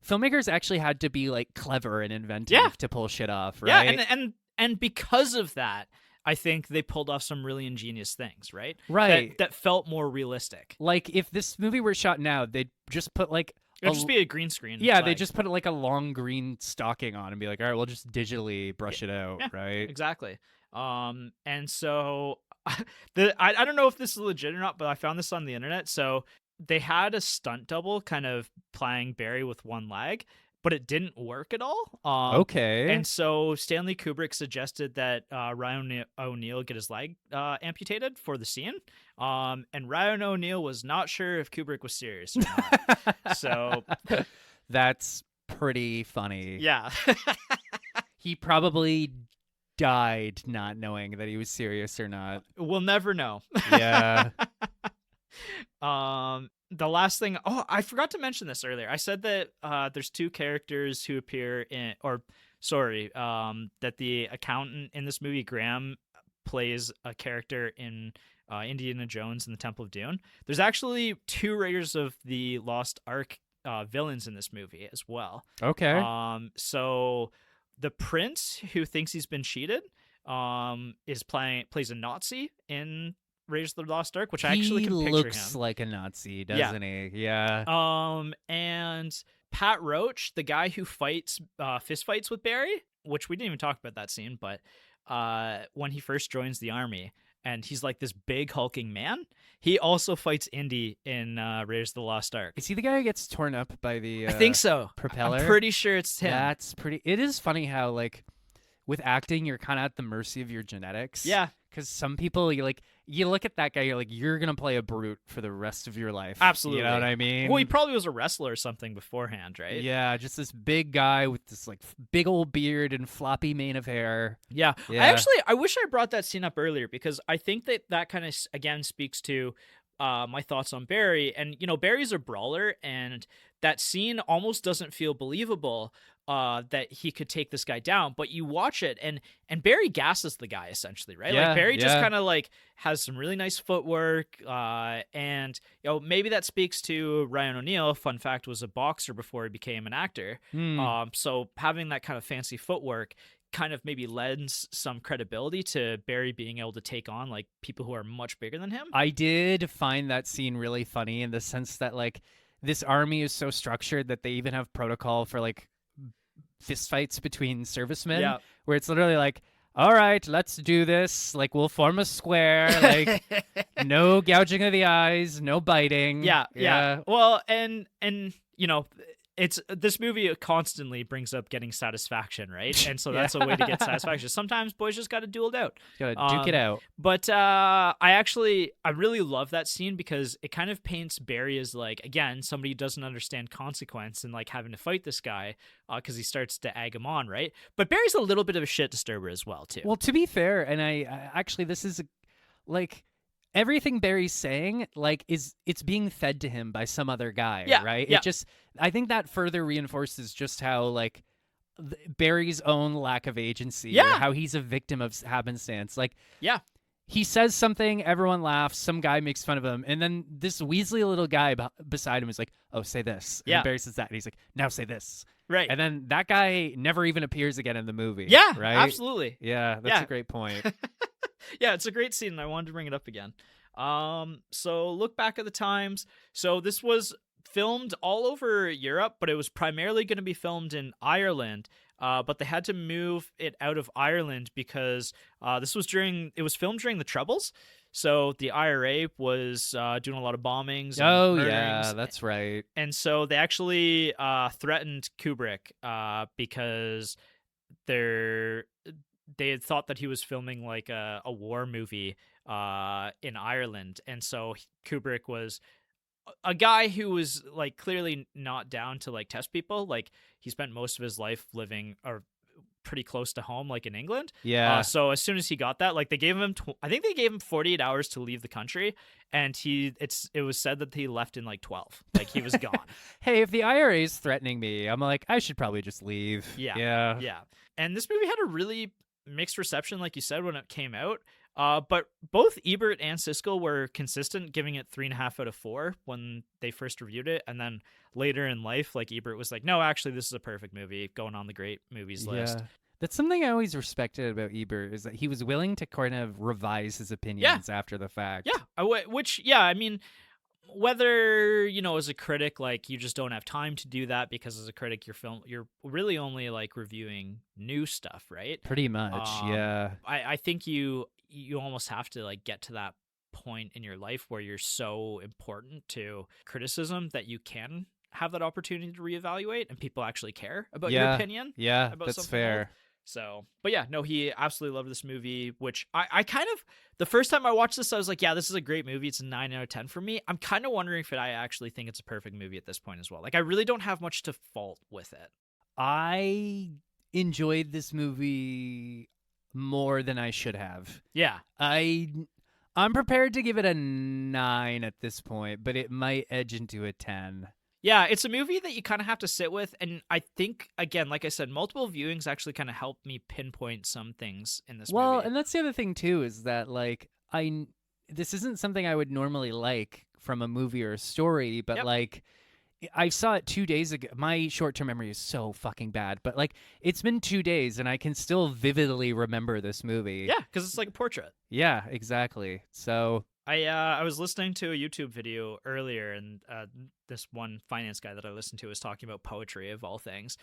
filmmakers actually had to be like clever and inventive to pull shit off, right? Yeah, and because of that, I think they pulled off some really ingenious things, right? Right. That felt more realistic. Like, if this movie were shot now, they'd just put, like... It'd just be a green screen. Yeah, they just put, like, a long green stocking on and be like, all right, we'll just digitally brush it out, right? Exactly. And so... I don't know if this is legit or not, but I found this on the internet. So they had a stunt double kind of playing Barry with one leg, but it didn't work at all. Okay. And so Stanley Kubrick suggested that Ryan O'Neal get his leg amputated for the scene. And Ryan O'Neal was not sure if Kubrick was serious or not. So that's pretty funny. Yeah. He probably died not knowing that he was serious or not. We'll never know. Yeah. The last thing, I forgot to mention this earlier. I said that there's two characters who appear that the accountant in this movie, Graham, plays a character in Indiana Jones and the Temple of Doom. There's actually two Raiders of the Lost Ark villains in this movie as well. Okay. So the prince who thinks he's been cheated plays a Nazi in Raiders of the Lost Ark, which I actually can picture him. He looks like a Nazi, doesn't he? Yeah. And Pat Roach, the guy who fights fist fights with Barry, which we didn't even talk about that scene, but when he first joins the army, and he's like this big hulking man. He also fights Indy in Raiders of the Lost Ark. Is he the guy who gets torn up by the I think so. propeller? I'm pretty sure it's him. That's pretty. It is funny how like with acting, you're kind of at the mercy of your genetics. Yeah. Because some people, you look at that guy, you're like, you're gonna play a brute for the rest of your life. Absolutely. You know what I mean? Well, he probably was a wrestler or something beforehand, right? Yeah, just this big guy with this like big old beard and floppy mane of hair. Yeah. I wish I brought that scene up earlier, because I think that kind of again speaks to my thoughts on Barry. And Barry's a brawler, and that scene almost doesn't feel believable that he could take this guy down. But you watch it, and Barry gasses the guy essentially, right? Yeah, like Barry just kind of like has some really nice footwork, and maybe that speaks to Ryan O'Neal. Fun fact, was a boxer before he became an actor. So having that kind of fancy footwork kind of maybe lends some credibility to Barry being able to take on like people who are much bigger than him. I did find that scene really funny in the sense that like this army is so structured that they even have protocol for like fistfights between servicemen, where it's literally like, all right, let's do this. Like, we'll form a square. Like, no gouging of the eyes, no biting. Yeah. Well, and it's this movie constantly brings up getting satisfaction, right? And so that's a way to get satisfaction. Sometimes boys just got to duel it out. Got to duke it out. But I really love that scene, because it kind of paints Barry as like, again, somebody who doesn't understand consequence and like having to fight this guy because he starts to egg him on, right? But Barry's a little bit of a shit disturber as well, too. Well, to be fair, and I actually, this is like everything Barry's saying, like, it's being fed to him by some other guy, right? Yeah. It just, I think that further reinforces just how like Barry's own lack of agency, or how he's a victim of happenstance. Like, he says something, everyone laughs, some guy makes fun of him, and then this Weasley little guy beside him is like, "Oh, say this." And Barry says that, and he's like, "Now say this." Right. And then that guy never even appears again in the movie. Yeah, right? Absolutely. Yeah, that's a great point. Yeah, it's a great scene, and I wanted to bring it up again. So look back at the times. So this was filmed all over Europe, but it was primarily going to be filmed in Ireland. But they had to move it out of Ireland because it was filmed during the Troubles. So the IRA was doing a lot of bombings. Oh, and yeah, that's right. And so they actually threatened Kubrick because they had thought that he was filming like a war movie in Ireland. And so Kubrick was a guy who was like clearly not down to like test people. Like, he spent most of his life living or pretty close to home, like in England. Yeah. So as soon as he got that, like, they gave him I think they gave him 48 hours to leave the country, and it was said that he left in like 12. Like, he was gone. Hey, if the IRA is threatening me, I'm like, I should probably just leave. Yeah. And this movie had a really mixed reception, like you said, when it came out. But both Ebert and Siskel were consistent, giving it 3.5 out of 4 when they first reviewed it. And then later in life, like, Ebert was like, no, actually, this is a perfect movie, going on the great movies list. That's something I always respected about Ebert, is that he was willing to kind of revise his opinions after the fact. Yeah, I mean, whether, as a critic, like, you just don't have time to do that, because as a critic, you're really only like reviewing new stuff, right? Pretty much, yeah. I think you almost have to like get to that point in your life where you're so important to criticism that you can have that opportunity to reevaluate, and people actually care about your opinion. Yeah, about that's fair. Else. So, but yeah, no, he absolutely loved this movie, which I kind of, the first time I watched this, I was like, yeah, this is a great movie. It's a 9 out of 10 for me. I'm kind of wondering if I actually think it's a perfect movie at this point as well. Like, I really don't have much to fault with it. I enjoyed this movie more than I should have. Yeah. I'm prepared to give it a 9 at this point, but it might edge into a 10. Yeah, it's a movie that you kind of have to sit with, and I think, again, like I said, multiple viewings actually kind of helped me pinpoint some things in this movie. Well, and that's the other thing, too, is that, like, this isn't something I would normally like from a movie or a story, but, like, I saw it 2 days ago. My short-term memory is so fucking bad, but, like, it's been 2 days, and I can still vividly remember this movie. Yeah, because it's like a portrait. Yeah, exactly. So I was listening to a YouTube video earlier, and this one finance guy that I listened to was talking about poetry of all things.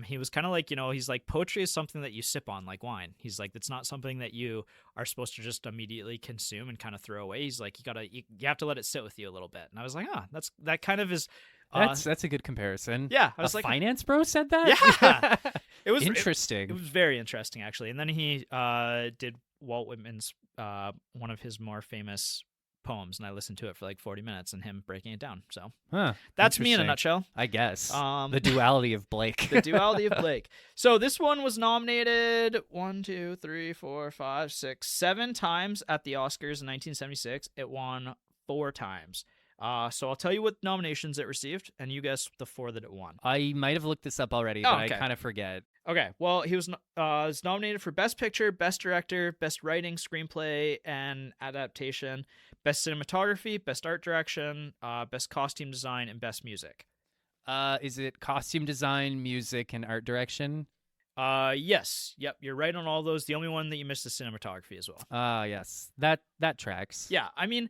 He was kind of like, he's like, poetry is something that you sip on like wine. He's like, it's not something that you are supposed to just immediately consume and kind of throw away. He's like, you have to let it sit with you a little bit. And I was like, that kind of is. That's a good comparison. Yeah, I was a like, finance bro said that. Yeah, it was interesting. It was very interesting actually. And then he did Walt Whitman's one of his more famous poems, and I listened to it for like 40 minutes and him breaking it down. So that's me in a nutshell, I guess. The duality of Blake. The duality of Blake. So this one was nominated 7 times at the Oscars in 1976. It won 4 times. So I'll tell you what nominations it received, and you guess the 4 that it won. I might have looked this up already, but I kind of forget. Okay, well, he was nominated for Best Picture, Best Director, Best Writing, Screenplay, and Adaptation, Best Cinematography, Best Art Direction, Best Costume Design, and Best Music. Is it costume design, music, and art direction? Yes. Yep, you're right on all those. The only one that you missed is cinematography as well. Yes. That tracks. Yeah, I mean,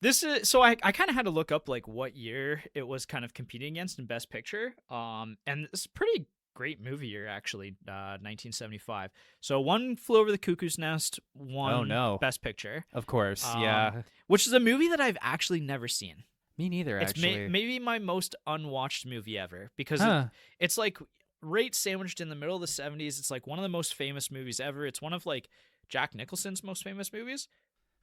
this is so I kind of had to look up like what year it was kind of competing against in Best Picture. And it's a pretty great movie year actually, 1975. So One Flew Over the Cuckoo's Nest won Best Picture. Of course, yeah. Which is a movie that I've actually never seen. Me neither, actually. It's maybe my most unwatched movie ever because it's like right sandwiched in the middle of the 70s. It's like one of the most famous movies ever. It's one of like Jack Nicholson's most famous movies.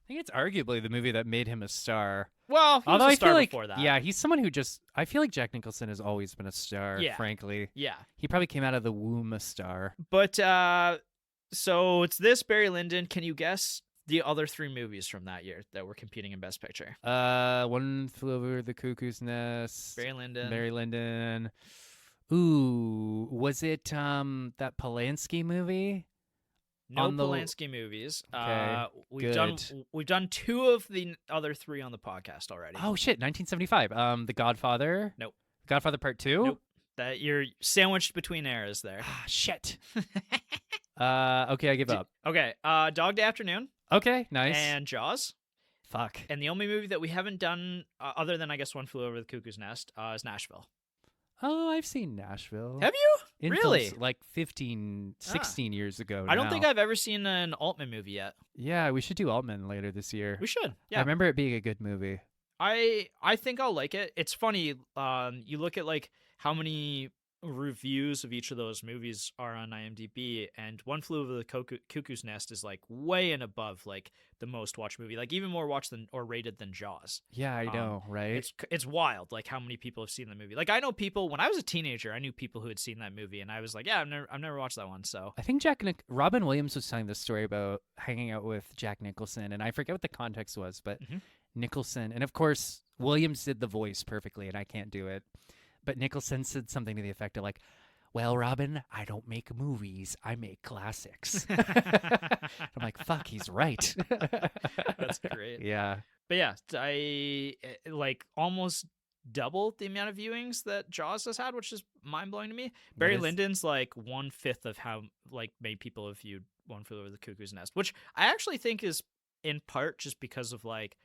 I think it's arguably the movie that made him a star. Well, he was a star before that. Yeah, he's someone who I feel like Jack Nicholson has always been a star, frankly. Yeah. He probably came out of the womb a star. But, so it's this, Barry Lyndon. Can you guess the other 3 movies from that year that were competing in Best Picture? One Flew Over the Cuckoo's Nest. Barry Lyndon. Ooh, was it that Polanski movie? No Polanski movies. Okay, we've done 2 of the other 3 on the podcast already. Oh shit, 1975. The Godfather. Nope. Godfather Part 2. Nope. That you're sandwiched between eras there. Ah, shit. Okay, I give up. Okay. Dog Day Afternoon. Okay, nice. And Jaws. Fuck. And the only movie that we haven't done, other than I guess One Flew Over the Cuckoo's Nest, is Nashville. Oh, I've seen Nashville. Have you? Really? Like 15, 16 years ago I don't think I've ever seen an Altman movie yet. Yeah, we should do Altman later this year. We should. Yeah. I remember it being a good movie. I think I'll like it. It's funny. You look at like how many reviews of each of those movies are on IMDb, and One Flew Over the Cuckoo's Nest is like way and above like the most watched movie, like even more watched than or rated than Jaws. Yeah, I know, right? It's wild, like how many people have seen the movie. Like I know people when I was a teenager, I knew people who had seen that movie, and I was like, yeah, I've never watched that one. So I think Robin Williams was telling this story about hanging out with Jack Nicholson, and I forget what the context was, but Nicholson, and of course Williams did the voice perfectly, and I can't do it. But Nicholson said something to the effect of like, well, Robin, I don't make movies. I make classics. I'm like, fuck, he's right. That's great. Yeah. But yeah, I like almost doubled the amount of viewings that Jaws has had, which is mind-blowing to me. Barry Lyndon's like 1/5 of how like many people have viewed One Flew Over the Cuckoo's Nest, which I actually think is in part just because of like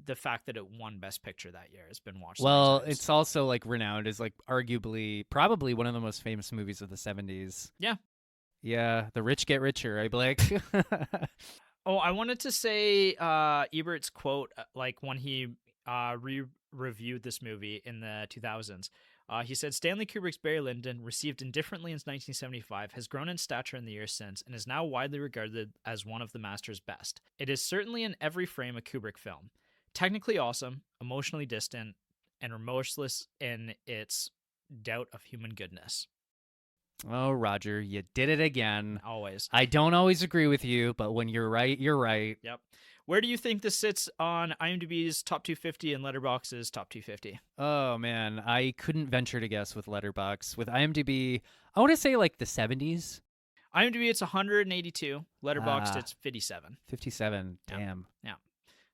the fact that it won Best Picture that year. Has been watched. Well, it's also like renowned as like arguably probably one of the most famous movies of the 70s. Yeah. Yeah, The Rich Get Richer, right, Blake? Oh, I wanted to say Ebert's quote, like when he reviewed this movie in the 2000s. He said, Stanley Kubrick's Barry Lyndon, received indifferently in 1975, has grown in stature in the years since and is now widely regarded as one of the master's best. It is certainly in every frame a Kubrick film. Technically awesome, emotionally distant, and remorseless in its doubt of human goodness. Oh, Roger, you did it again. Always. I don't always agree with you, but when you're right, you're right. Yep. Where do you think this sits on IMDb's top 250 and Letterboxd's top 250? Oh, man, I couldn't venture to guess with Letterboxd. With IMDb, I want to say like the 70s. IMDb, it's 182. Letterboxd, it's 57. 57, damn. Yeah.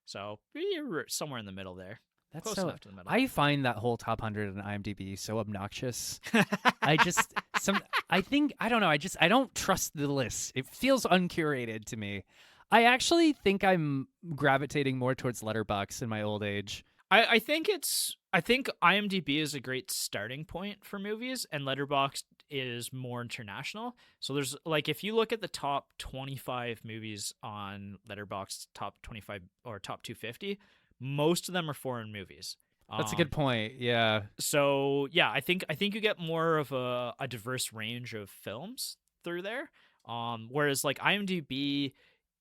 So you're somewhere in the middle there. That's close enough to the middle. I find that whole top 100 on IMDb so obnoxious. I don't know. I don't trust the list. It feels uncurated to me. I actually think I'm gravitating more towards Letterboxd in my old age. I think IMDb is a great starting point for movies, and Letterboxd is more international. So there's like, if you look at the top 25 movies on Letterboxd, top 25 or top 250, most of them are foreign movies. That's a good point. Yeah. So yeah, I think you get more of a diverse range of films through there. Whereas like IMDb,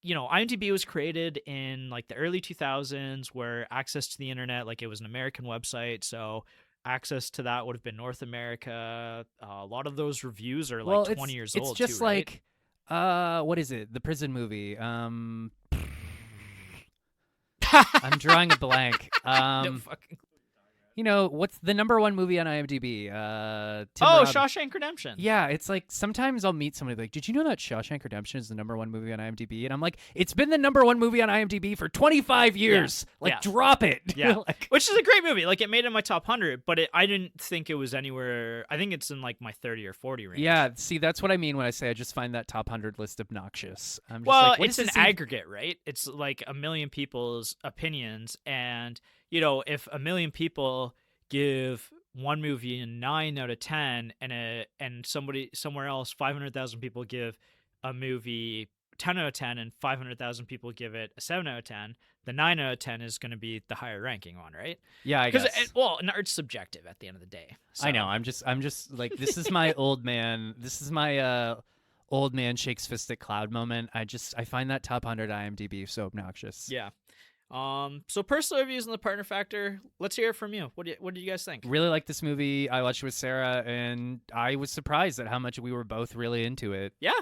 IMDb was created in like the early 2000s, where access to the internet, like it was an American website, so access to that would have been North America. A lot of those reviews are like 20 years old. It's just too, right? like, what is it? The prison movie. I'm drawing a blank. No fucking... What's the number one movie on IMDb? Shawshank Redemption. Yeah, it's like sometimes I'll meet somebody like, did you know that Shawshank Redemption is the number one movie on IMDb? And I'm like, it's been the number one movie on IMDb for 25 years. Drop it. Yeah, which is a great movie. Like, it made it in my top 100, but I didn't think it was anywhere. I think it's in like my 30 or 40 range. Yeah, see, that's what I mean when I say I just find that top 100 list obnoxious. I'm just well, it's an aggregate, right? It's like a million people's opinions, and if a million people give one movie a 9 out of 10, and somebody somewhere else 500,000 people give a movie 10 out of 10, and 500,000 people give it a 7 out of 10, the 9 out of 10 is going to be the higher ranking one, right? Yeah, I guess. An art's subjective at the end of the day. So. I know. I'm just like, this is my old man. This is my old man shakes fist at cloud moment. I find that top 100 IMDb so obnoxious. Yeah. So personal reviews on The Partner Factor. Let's hear it from you. What do you guys think? Really like this movie. I watched it with Sarah, and I was surprised at how much we were both really into it. Yeah.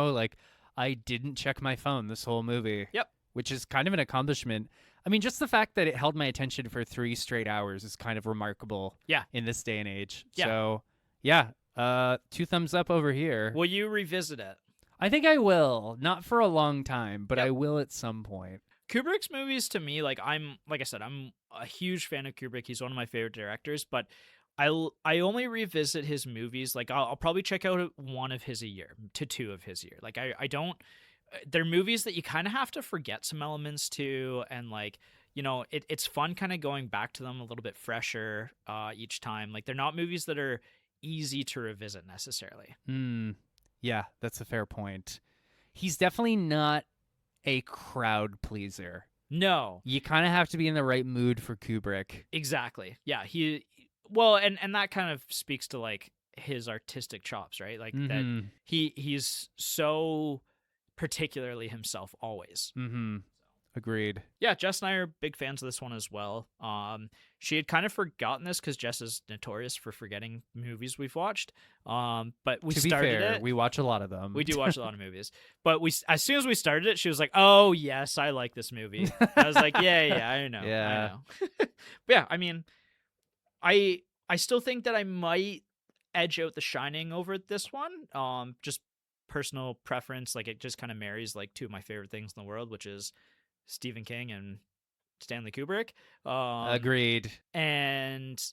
Like, I didn't check my phone this whole movie. Yep. Which is kind of an accomplishment. I mean, just the fact that it held my attention for 3 straight hours is kind of remarkable. Yeah. In this day and age. Yeah. So, yeah. 2 thumbs up over here. Will you revisit it? I think I will. Not for a long time, but Yep. I will at some point. Kubrick's movies, to me, like I said, I'm a huge fan of Kubrick. He's one of my favorite directors, but I only revisit his movies. Like, I'll probably check out one of his a year to 2 of his a year. Like, I don't. They're movies that you kind of have to forget some elements to, and like, it's fun kind of going back to them a little bit fresher each time. Like, they're not movies that are easy to revisit necessarily. Yeah, that's a fair point. He's definitely not a crowd pleaser. No. You kind of have to be in the right mood for Kubrick. Exactly. Yeah, and that kind of speaks to like his artistic chops, right? Like that he's so particularly himself always. Agreed. Yeah, Jess and I are big fans of this one as well. She had kind of forgotten this because Jess is notorious for forgetting movies we've watched. But we started it. We watch a lot of them. We do watch a lot of movies. But as soon as we started it, she was like, "Oh yes, I like this movie." I was like, "Yeah, I know, yeah. I know." But yeah, I mean, I still think that I might edge out The Shining over this one. Just personal preference. Like, it just kind of marries like 2 of my favorite things in the world, which is Stephen King and Stanley Kubrick. Agreed. And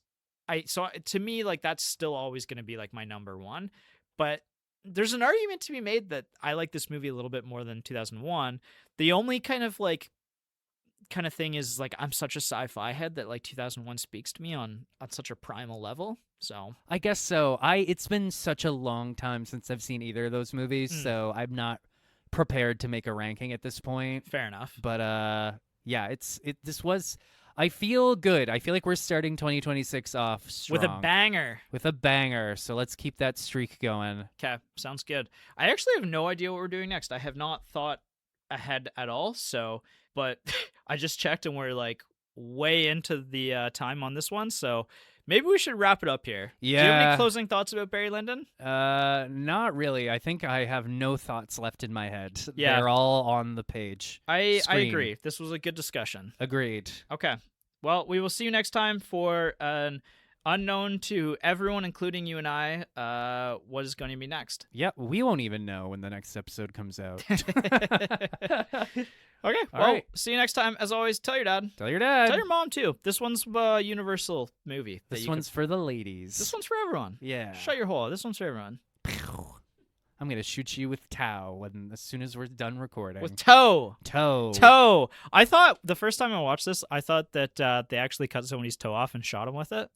to me, like, that's still always going to be like my number one. But there's an argument to be made that I like this movie a little bit more than 2001. The only kind of thing is, like, I'm such a sci-fi head that like 2001 speaks to me on such a primal level. So I guess so. It's been such a long time since I've seen either of those movies, so I'm not prepared to make a ranking at this point. Fair enough. But yeah, this was, I feel good. I feel like we're starting 2026 off strong. With a banger. So let's keep that streak going. Okay, sounds good. I actually have no idea what we're doing next. I have not thought ahead at all. But I just checked and we're like way into the time on this one. So maybe we should wrap it up here. Yeah. Do you have any closing thoughts about Barry Lyndon? Not really. I think I have no thoughts left in my head. Yeah. They're all on the page. I agree. This was a good discussion. Agreed. Okay. Well, we will see you next time for an unknown to everyone, including you and I, what is going to be next. Yep. We won't even know when the next episode comes out. Okay, well, see you next time. As always, tell your dad. Tell your dad. Tell your mom, too. This one's a Universal movie. This one's for the ladies. This one's for everyone. Yeah. Shut your hole. This one's for everyone. I'm gonna shoot you with as soon as we're done recording. With toe. Toe. I thought the first time I watched this, I thought that they actually cut somebody's toe off and shot him with it.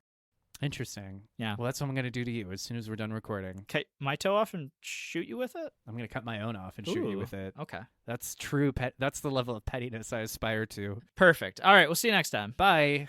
Interesting. Yeah. Well, that's what I'm gonna do to you as soon as we're done recording. Okay, my toe off and shoot you with it? I'm gonna cut my own off and shoot you with it. Okay. That's true. That's the level of pettiness I aspire to. Perfect. All right, we'll see you next time. Bye.